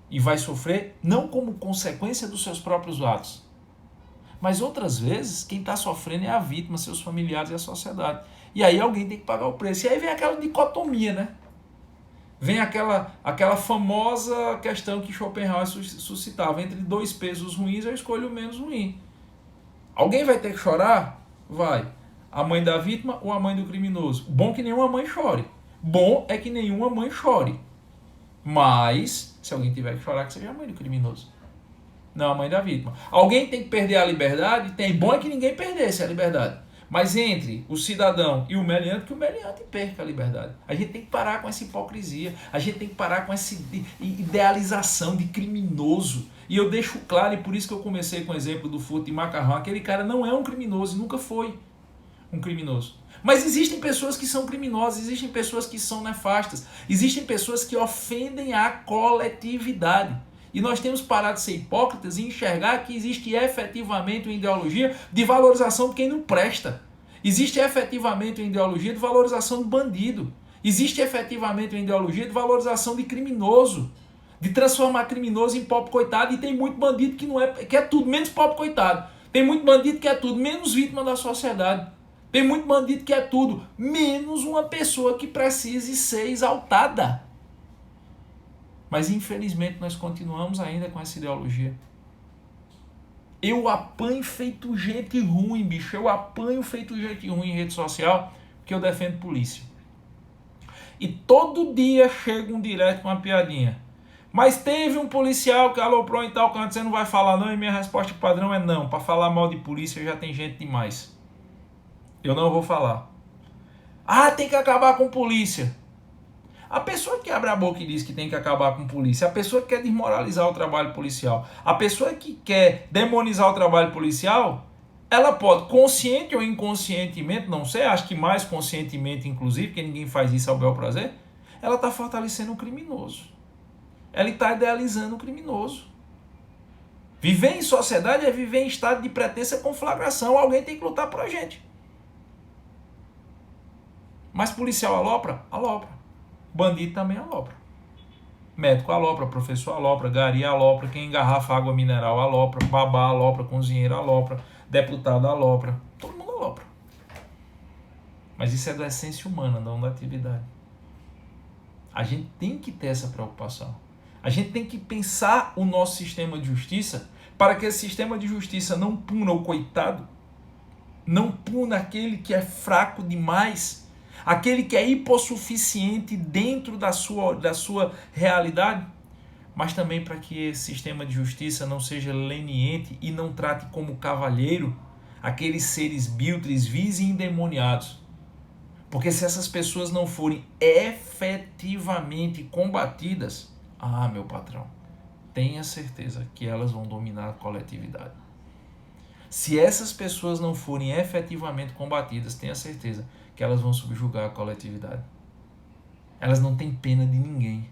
E vai sofrer não como consequência dos seus próprios atos, mas outras vezes quem está sofrendo é a vítima, seus familiares e a sociedade. E aí alguém tem que pagar o preço. E aí vem aquela dicotomia, né? Vem aquela famosa questão que Schopenhauer suscitava: entre dois pesos ruins eu escolho o menos ruim. Alguém vai ter que chorar? Vai. A mãe da vítima ou a mãe do criminoso? Bom que nenhuma mãe chore. Bom é que nenhuma mãe chore. Mas, se alguém tiver que chorar, que seja a mãe do criminoso. Não a mãe da vítima. Alguém tem que perder a liberdade? Tem. Bom é que ninguém perdesse a liberdade. Mas entre o cidadão e o meliante, que o meliante perca a liberdade. A gente tem que parar com essa hipocrisia. A gente tem que parar com essa idealização de criminoso. E eu deixo claro, e por isso que eu comecei com o exemplo do furto de macarrão. Aquele cara não é um criminoso e nunca foi um criminoso. Mas existem pessoas que são criminosas, existem pessoas que são nefastas, existem pessoas que ofendem a coletividade. E nós temos parado de ser hipócritas e enxergar que existe efetivamente uma ideologia de valorização de quem não presta. Existe efetivamente uma ideologia de valorização do bandido. Existe efetivamente uma ideologia de valorização de criminoso. De transformar criminoso em pobre coitado. E tem muito bandido que é tudo menos pobre coitado. Tem muito bandido que é tudo menos vítima da sociedade. Tem muito bandido que é tudo menos uma pessoa que precise ser exaltada. Mas infelizmente nós continuamos ainda com essa ideologia. Eu apanho feito gente ruim, bicho. Eu apanho feito gente ruim em rede social porque eu defendo polícia. E todo dia chega um direct com uma piadinha. Mas teve um policial que aloprou em tal canto, você não vai falar não? E minha resposta padrão é não. Para falar mal de polícia já tem gente demais. Eu não vou falar. Tem que acabar com polícia. A pessoa que abre a boca e diz que tem que acabar com polícia, a pessoa que quer desmoralizar o trabalho policial, a pessoa que quer demonizar o trabalho policial, ela pode, consciente ou inconscientemente, não sei, acho que mais conscientemente inclusive, porque ninguém faz isso ao bel prazer, ela está fortalecendo o criminoso. Ela está idealizando o criminoso. Viver em sociedade é viver em estado de pretensa conflagração. Alguém tem que lutar por a gente. Mas policial alopra? Alopra. Bandido também alopra. Médico alopra, professor alopra, gari alopra, quem engarrafa água mineral alopra, babá alopra, cozinheiro alopra, deputado alopra. Todo mundo alopra. Mas isso é da essência humana, não da atividade. A gente tem que ter essa preocupação. A gente tem que pensar o nosso sistema de justiça para que esse sistema de justiça não puna o coitado, não puna aquele que é fraco demais, aquele que é hipossuficiente dentro da sua realidade, mas também para que esse sistema de justiça não seja leniente e não trate como cavalheiro aqueles seres biltres, vis e endemoniados. Porque se essas pessoas não forem efetivamente combatidas, meu patrão, tenha certeza que elas vão dominar a coletividade. Se essas pessoas não forem efetivamente combatidas, tenha certeza que elas vão subjugar a coletividade. Elas não têm pena de ninguém.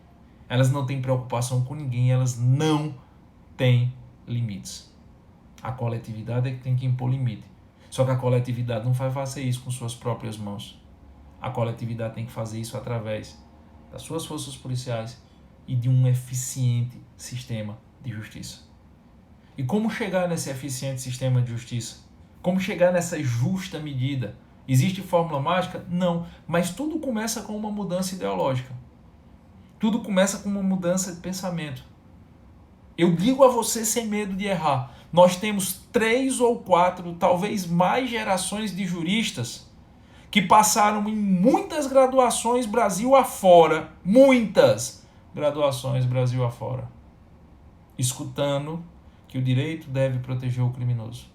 Elas não têm preocupação com ninguém. Elas não têm limites. A coletividade é que tem que impor limite. Só que a coletividade não vai fazer isso com suas próprias mãos. A coletividade tem que fazer isso através das suas forças policiais e de um eficiente sistema de justiça. E como chegar nesse eficiente sistema de justiça? Como chegar nessa justa medida? Existe fórmula mágica? Não. Mas tudo começa com uma mudança ideológica. Tudo começa com uma mudança de pensamento. Eu digo a você sem medo de errar. Nós temos 3 ou 4, talvez mais gerações de juristas que passaram em muitas graduações Brasil afora. Muitas graduações Brasil afora. Escutando que o direito deve proteger o criminoso.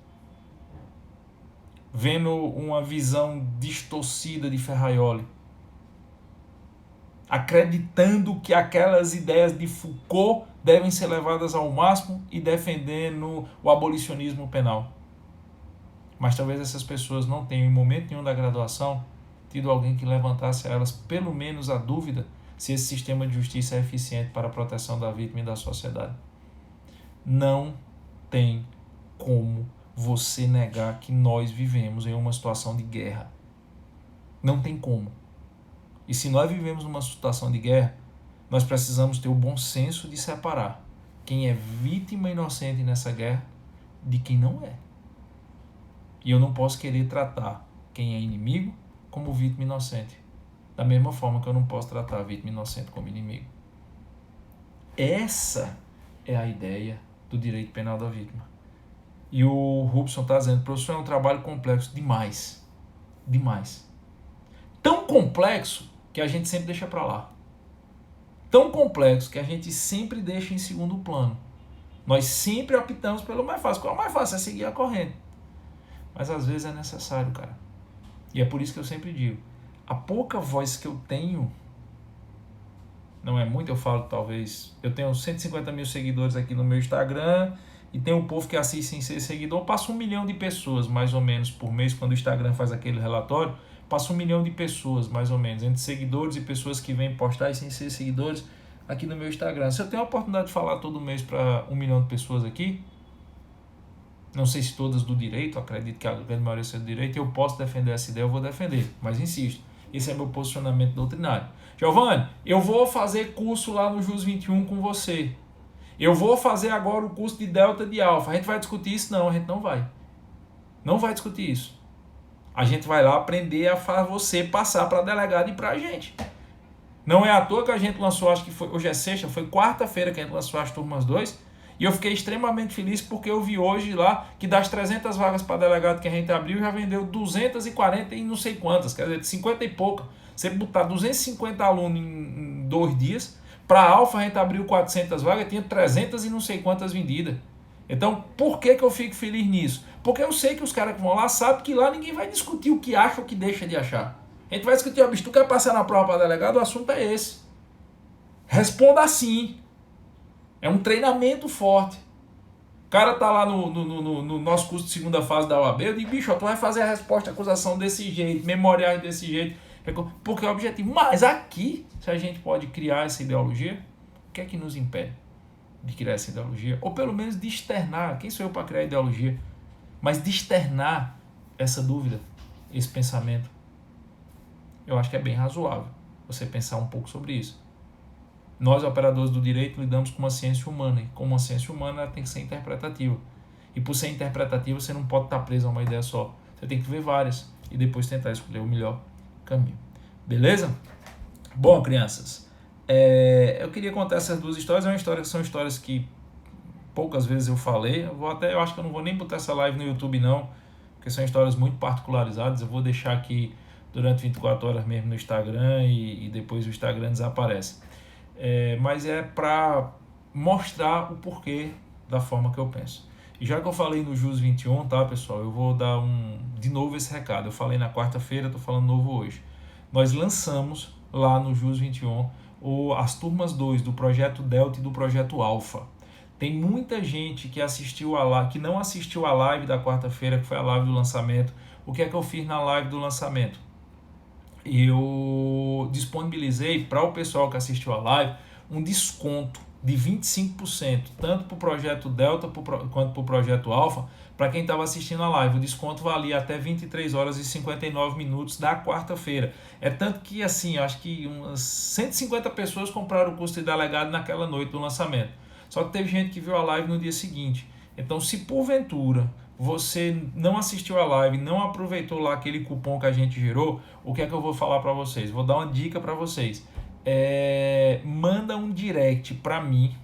Vendo uma visão distorcida de Ferraioli. Acreditando que aquelas ideias de Foucault devem ser levadas ao máximo e defendendo o abolicionismo penal. Mas talvez essas pessoas não tenham, em momento nenhum da graduação, tido alguém que levantasse a elas pelo menos a dúvida se esse sistema de justiça é eficiente para a proteção da vítima e da sociedade. Não tem como você negar que nós vivemos em uma situação de guerra. Não tem como. E se nós vivemos numa situação de guerra, nós precisamos ter o bom senso de separar quem é vítima inocente nessa guerra de quem não é. E eu não posso querer tratar quem é inimigo como vítima inocente, da mesma forma que eu não posso tratar a vítima inocente como inimigo. Essa é a ideia do direito penal da vítima. E o Rubson está dizendo, professor, é um trabalho complexo demais. Demais. Tão complexo que a gente sempre deixa para lá. Tão complexo que a gente sempre deixa em segundo plano. Nós sempre optamos pelo mais fácil. Qual é o mais fácil? É seguir a corrente. Mas às vezes é necessário, cara. E é por isso que eu sempre digo, a pouca voz que eu tenho, não é muito, eu falo talvez, eu tenho 150 mil seguidores aqui no meu Instagram, e tem um povo que assiste sem ser seguidor, passa 1 milhão de pessoas, mais ou menos, por mês, quando o Instagram faz aquele relatório, passa 1 milhão de pessoas, mais ou menos, entre seguidores e pessoas que vêm postar e sem ser seguidores aqui no meu Instagram. Se eu tenho a oportunidade de falar todo mês para 1 milhão de pessoas aqui, não sei se todas do direito, acredito que a grande maioria seja do direito, eu posso defender essa ideia, eu vou defender, mas insisto, esse é meu posicionamento doutrinário. Giovanni, eu vou fazer curso lá no JUS 21 com você. Eu vou fazer agora o curso de delta de alfa. A gente vai discutir isso? Não, a gente não vai. Não vai discutir isso. A gente vai lá aprender a fazer você passar para delegado e para a gente. Não é à toa que a gente lançou, acho que foi, hoje é sexta, foi quarta-feira que a gente lançou as turmas 2. E eu fiquei extremamente feliz porque eu vi hoje lá que das 300 vagas para delegado que a gente abriu, já vendeu 240 e não sei quantas, quer dizer, 50 e pouca. Você botar 250 alunos em 2 dias, para a Alfa a gente abriu 400 vagas, tinha 300 e não sei quantas vendidas. Então, por que eu fico feliz nisso? Porque eu sei que os caras que vão lá sabem que lá ninguém vai discutir o que acha ou o que deixa de achar. A gente vai discutir, ó, bicho, tu quer passar na prova para delegado, o assunto é esse. Responda assim. É um treinamento forte. O cara tá lá no nosso curso de segunda fase da OAB, eu digo, bicho, ó, tu vai fazer a resposta à acusação desse jeito, memoriais desse jeito, porque é o objetivo. Mas aqui, se a gente pode criar essa ideologia, o que é que nos impede de criar essa ideologia? Ou pelo menos de externar, quem sou eu para criar ideologia? Mas de externar essa dúvida, esse pensamento. Eu acho que é bem razoável você pensar um pouco sobre isso. Nós, operadores do direito, lidamos com uma ciência humana, e como uma ciência humana ela tem que ser interpretativa. E por ser interpretativa, você não pode estar preso a uma ideia só. Você tem que ver várias e depois tentar escolher o melhor caminho. Beleza? Bom, crianças, eu queria contar essas 2 histórias. São histórias que poucas vezes eu falei. Eu acho que eu não vou nem botar essa live no YouTube não, porque são histórias muito particularizadas. Eu vou deixar aqui durante 24 horas mesmo no Instagram e depois o Instagram desaparece. Mas é para mostrar o porquê da forma que eu penso. E já que eu falei no JUS 21, tá, pessoal, eu vou dar de novo esse recado. Eu falei na quarta-feira, estou falando novo hoje. Nós lançamos lá no JUS 21 as turmas 2 do projeto Delta e do projeto Alfa. Tem muita gente que que não assistiu a live da quarta-feira, que foi a live do lançamento. O que é que eu fiz na live do lançamento? Eu disponibilizei para o pessoal que assistiu a live um desconto de 25%, tanto para o projeto Delta quanto para o projeto Alfa, para quem estava assistindo a live. O desconto valia até 23 horas e 59 minutos da quarta-feira. É tanto que, assim, acho que umas 150 pessoas compraram o curso de delegado naquela noite do lançamento. Só que teve gente que viu a live no dia seguinte. Então, se porventura você não assistiu a live, não aproveitou lá aquele cupom que a gente gerou, o que é que eu vou falar para vocês? Vou dar uma dica para vocês. Manda um direct para mim,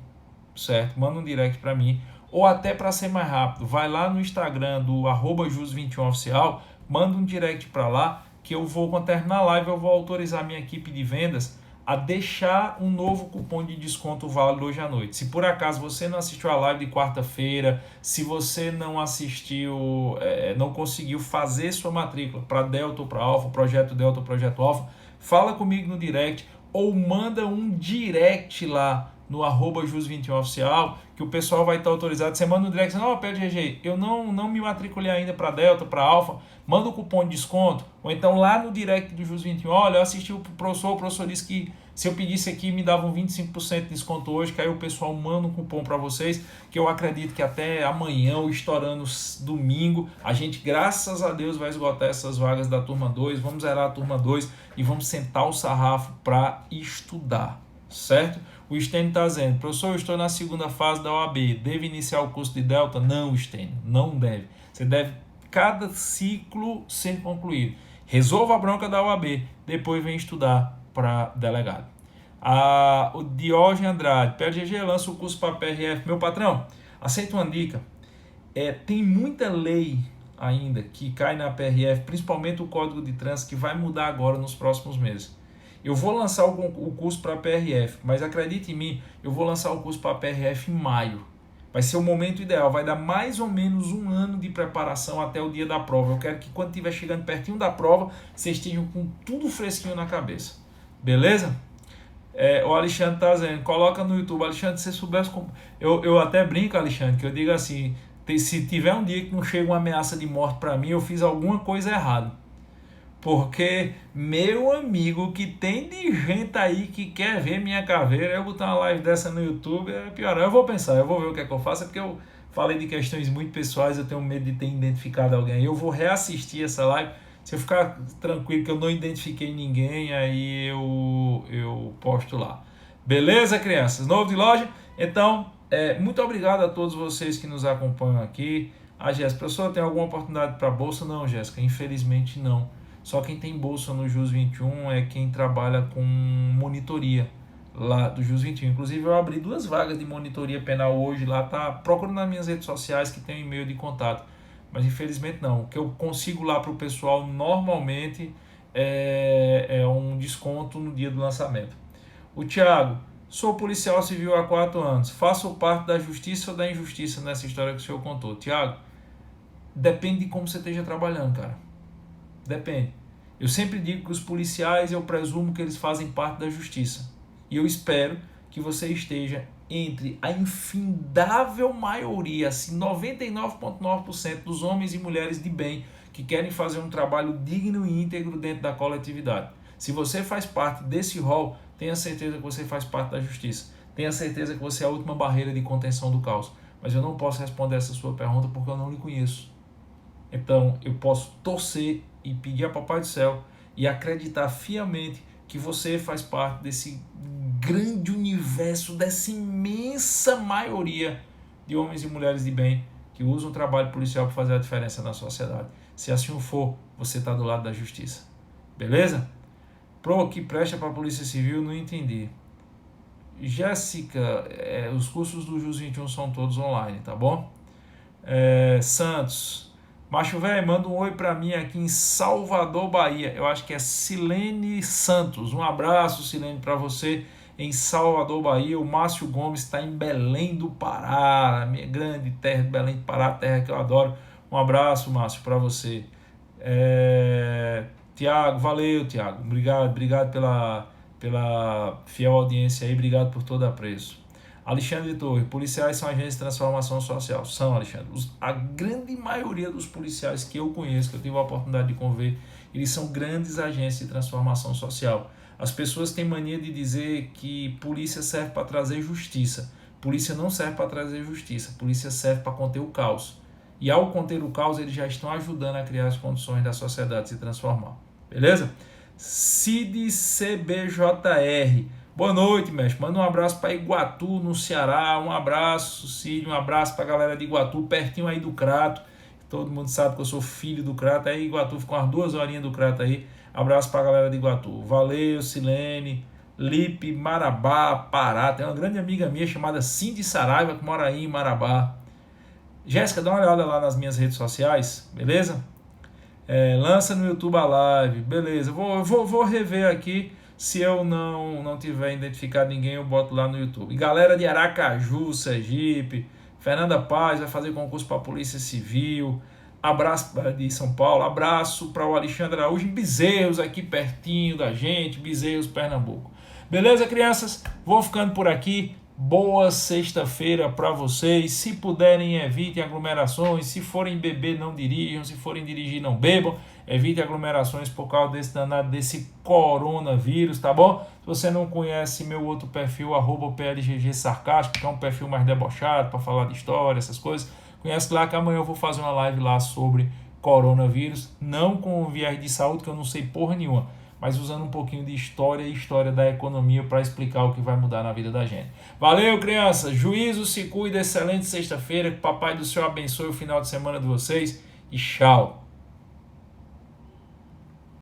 certo? Manda um direct para mim, ou até para ser mais rápido, vai lá no Instagram do @jus21oficial, manda um direct para lá, que eu vou, quando terminar a live, eu vou autorizar minha equipe de vendas a deixar um novo cupom de desconto válido hoje à noite. Se por acaso você não assistiu a live de quarta-feira, se você não assistiu, não conseguiu fazer sua matrícula para Delta ou para Alfa, projeto Delta ou projeto Alfa, fala comigo no direct ou manda um direct lá no @jus21oficial, que o pessoal vai estar autorizado. Você manda um direct, não, PLGG, eu não me matriculei ainda para Delta, para Alfa, manda o cupom de desconto, ou então lá no direct do Jus21, olha, eu assisti o professor disse que se eu pedisse aqui me dava um 25% de desconto hoje, que aí o pessoal manda um cupom para vocês, que eu acredito que até amanhã, ou estourando domingo, a gente, graças a Deus, vai esgotar essas vagas da turma 2, vamos zerar a turma 2 e vamos sentar o sarrafo para estudar, certo? O Stênio está dizendo, professor, eu estou na segunda fase da OAB, devo iniciar o curso de Delta? Não, Stênio, não deve. Você deve cada ciclo ser concluído. Resolva a bronca da OAB, depois vem estudar para delegado. O Diógenes Andrade, PLGG, lança o curso para PRF. Meu patrão, aceita uma dica. Tem muita lei ainda que cai na PRF, principalmente o Código de Trânsito, que vai mudar agora nos próximos meses. Eu vou lançar o curso para PRF, mas acredite em mim, eu vou lançar o curso para PRF em maio. Vai ser o momento ideal, vai dar mais ou menos um ano de preparação até o dia da prova. Eu quero que quando estiver chegando pertinho da prova, vocês estejam com tudo fresquinho na cabeça. Beleza? O Alexandre está dizendo, coloca no YouTube. Alexandre, se você soubesse como... Eu até brinco, Alexandre, que eu digo assim, se tiver um dia que não chega uma ameaça de morte para mim, eu fiz alguma coisa errada. Porque, meu amigo, que tem de gente aí que quer ver minha caveira, eu botar uma live dessa no YouTube, é pior. Eu vou pensar, eu vou ver o que é que eu faço, é porque eu falei de questões muito pessoais, eu tenho medo de ter identificado alguém. Eu vou reassistir essa live, se eu ficar tranquilo que eu não identifiquei ninguém, aí eu posto lá. Beleza, crianças? Novo de loja? Então, muito obrigado a todos vocês que nos acompanham aqui. Jéssica, professor, tem alguma oportunidade para bolsa? Não, Jéssica, infelizmente não. Só quem tem bolsa no Jus21 é quem trabalha com monitoria lá do Jus21. Inclusive eu abri 2 vagas de monitoria penal hoje lá, tá? Procura nas minhas redes sociais que tem um e-mail de contato. Mas infelizmente não. O que eu consigo lá para o pessoal normalmente é um desconto no dia do lançamento. O Thiago, sou policial civil há 4 anos. Faço parte da justiça ou da injustiça nessa história que o senhor contou? Thiago, depende de como você esteja trabalhando, cara. Depende. Eu sempre digo que os policiais, eu presumo que eles fazem parte da justiça. E eu espero que você esteja entre a infindável maioria, assim, 99,9% dos homens e mulheres de bem que querem fazer um trabalho digno e íntegro dentro da coletividade. Se você faz parte desse rol, tenha certeza que você faz parte da justiça. Tenha certeza que você é a última barreira de contenção do caos. Mas eu não posso responder essa sua pergunta porque eu não lhe conheço. Então, eu posso torcer e pedir a Papai do Céu e acreditar fielmente que você faz parte desse grande universo, dessa imensa maioria de homens e mulheres de bem que usam o trabalho policial para fazer a diferença na sociedade. Se assim for, você está do lado da justiça. Beleza? Pro que presta para a Polícia Civil, não entendi. Jéssica, os cursos do Jus21 são todos online, tá bom? Santos, macho velho, manda um oi pra mim aqui em Salvador, Bahia. Eu acho que é Silene Santos. Um abraço, Silene, pra você em Salvador, Bahia. O Márcio Gomes está em Belém do Pará, minha grande terra de Belém do Pará, terra que eu adoro. Um abraço, Márcio, pra você. Tiago, valeu, Tiago. Obrigado pela fiel audiência aí. Obrigado por todo apreço. Alexandre Torre, policiais são agentes de transformação social. São, Alexandre. A grande maioria dos policiais que eu conheço, que eu tive a oportunidade de conviver, eles são grandes agentes de transformação social. As pessoas têm mania de dizer que polícia serve para trazer justiça. Polícia não serve para trazer justiça. Polícia serve para conter o caos. E ao conter o caos, eles já estão ajudando a criar as condições da sociedade se transformar. Beleza? Cid CBJR. Boa noite, mestre. Manda um abraço para Iguatu, no Ceará. Um abraço, Cílio. Um abraço para a galera de Iguatu, pertinho aí do Crato. Todo mundo sabe que eu sou filho do Crato. Aí Iguatu ficou umas 2 horinhas do Crato aí. Abraço para a galera de Iguatu. Valeu, Silene. Lipe, Marabá, Pará. Tem uma grande amiga minha chamada Cindy Saraiva que mora aí em Marabá. Jéssica, dá uma olhada lá nas minhas redes sociais, beleza? Lança no YouTube a live, beleza. Vou rever aqui. Se eu não tiver identificado ninguém, eu boto lá no YouTube. Galera de Aracaju, Sergipe, Fernanda Paz vai fazer concurso para a Polícia Civil. Abraço de São Paulo, abraço para o Alexandre Araújo em Bezerros, aqui pertinho da gente, Bezerros, Pernambuco. Beleza, crianças? Vou ficando por aqui. Boa sexta-feira para vocês. Se puderem, evitem aglomerações. Se forem beber, não dirijam. Se forem dirigir, não bebam. Evite aglomerações por causa desse danado, desse coronavírus, tá bom? Se você não conhece meu outro perfil, @PLGG Sarcástico, que é um perfil mais debochado para falar de história, essas coisas, conhece lá que amanhã eu vou fazer uma live lá sobre coronavírus, não com viés de saúde, que eu não sei porra nenhuma, mas usando um pouquinho de história e história da economia para explicar o que vai mudar na vida da gente. Valeu, crianças! Juízo, se cuida, excelente sexta-feira, que o Papai do Céu abençoe o final de semana de vocês e tchau!